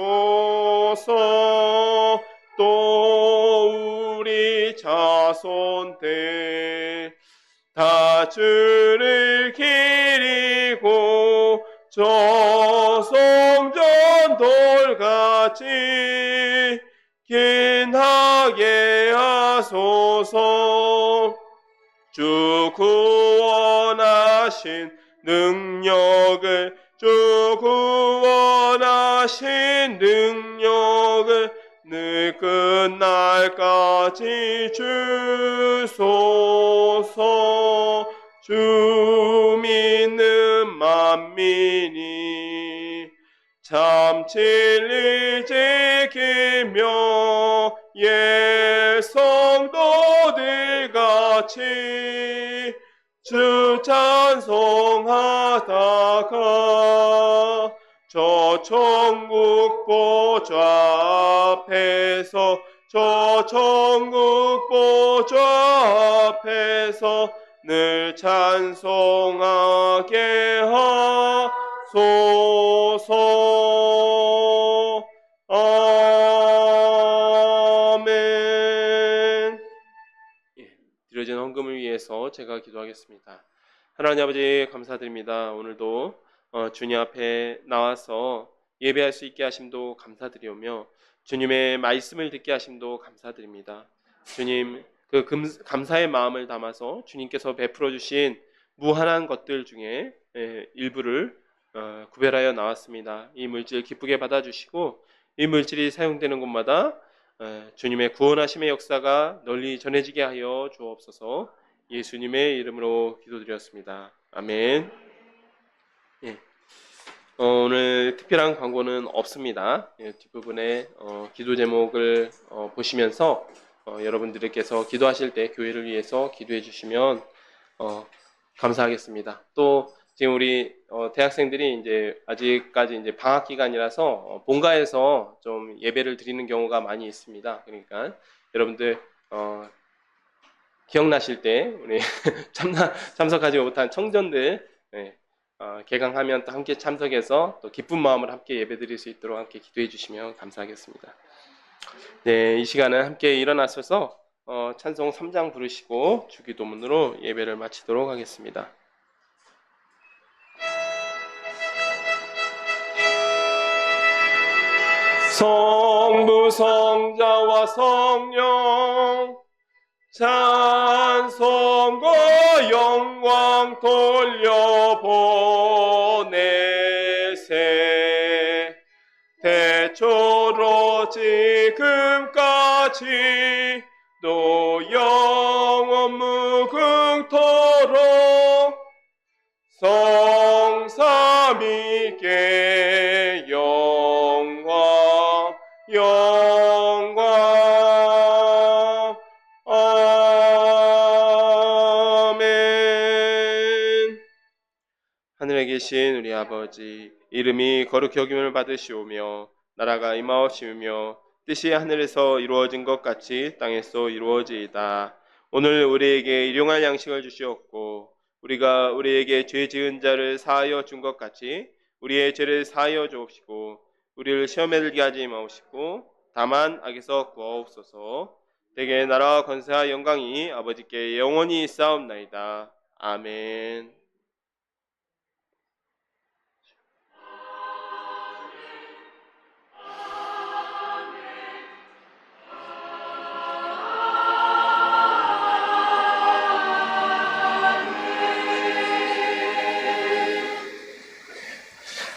또 우리 자손들 다 주를 기리고 저 성전 돌같이 긴하게 하소서. 주 구원하신 능력을 주 구원하신 능력을 늘 끝날까지 주소서. 주 믿는 만민이 참 진리 지키며 옛 성도들 같이 주 찬송하다가 저 천국 보좌 앞에서 저 천국 보좌 앞에서 늘 찬송하게 하소서. 아멘. 드려진 헌금을 위해서 제가 기도하겠습니다. 하나님 아버지 감사드립니다. 오늘도 주님 앞에 나와서 예배할 수 있게 하심도 감사드리오며 주님의 말씀을 듣게 하심도 감사드립니다. 주님, 그 감사의 마음을 담아서 주님께서 베풀어 주신 무한한 것들 중에 일부를 구별하여 나왔습니다. 이 물질 기쁘게 받아주시고 이 물질이 사용되는 곳마다 주님의 구원하심의 역사가 널리 전해지게 하여 주옵소서. 예수님의 이름으로 기도드렸습니다. 아멘. 예. 오늘 특별한 광고는 없습니다. 뒷부분에 기도 제목을 보시면서 여러분들께서 기도하실 때 교회를 위해서 기도해 주시면 감사하겠습니다. 또 지금 우리 대학생들이 이제 아직까지 이제 방학 기간이라서 본가에서 좀 예배를 드리는 경우가 많이 있습니다. 그러니까 여러분들 기억나실 때 우리 참석하지 못한 청년들 개강하면 또 함께 참석해서 또 기쁜 마음을 함께 예배드릴 수 있도록 함께 기도해 주시면 감사하겠습니다. 네, 이 시간은 함께 일어나셔서 찬송 3장 부르시고 주기도문으로 예배를 마치도록 하겠습니다. 성부 성자와 성령 찬송과 영광 돌려보내세. 대초로 지금까지 또 영원 무궁토록 성삼위께 영광 아멘. 하늘에 계신 우리 아버지, 이름이 거룩히 여김을 받으시오며 나라가 임하옵시며 뜻이 하늘에서 이루어진 것 같이 땅에서 이루어지이다. 오늘 우리에게 일용할 양식을 주시옵고 우리가 우리에게 죄 지은 자를 사하여 준 것 같이 우리의 죄를 사하여 주옵시고 우리를 시험에 들게 하지 마옵시고 다만 악에서 구하옵소서. 대개 나라와 권세와 영광이 아버지께 영원히 있사옵나이다. 아멘.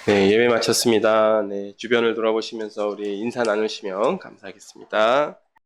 네, 예배 마쳤습니다. 네, 주변을 돌아보시면서 우리 인사 나누시면 감사하겠습니다.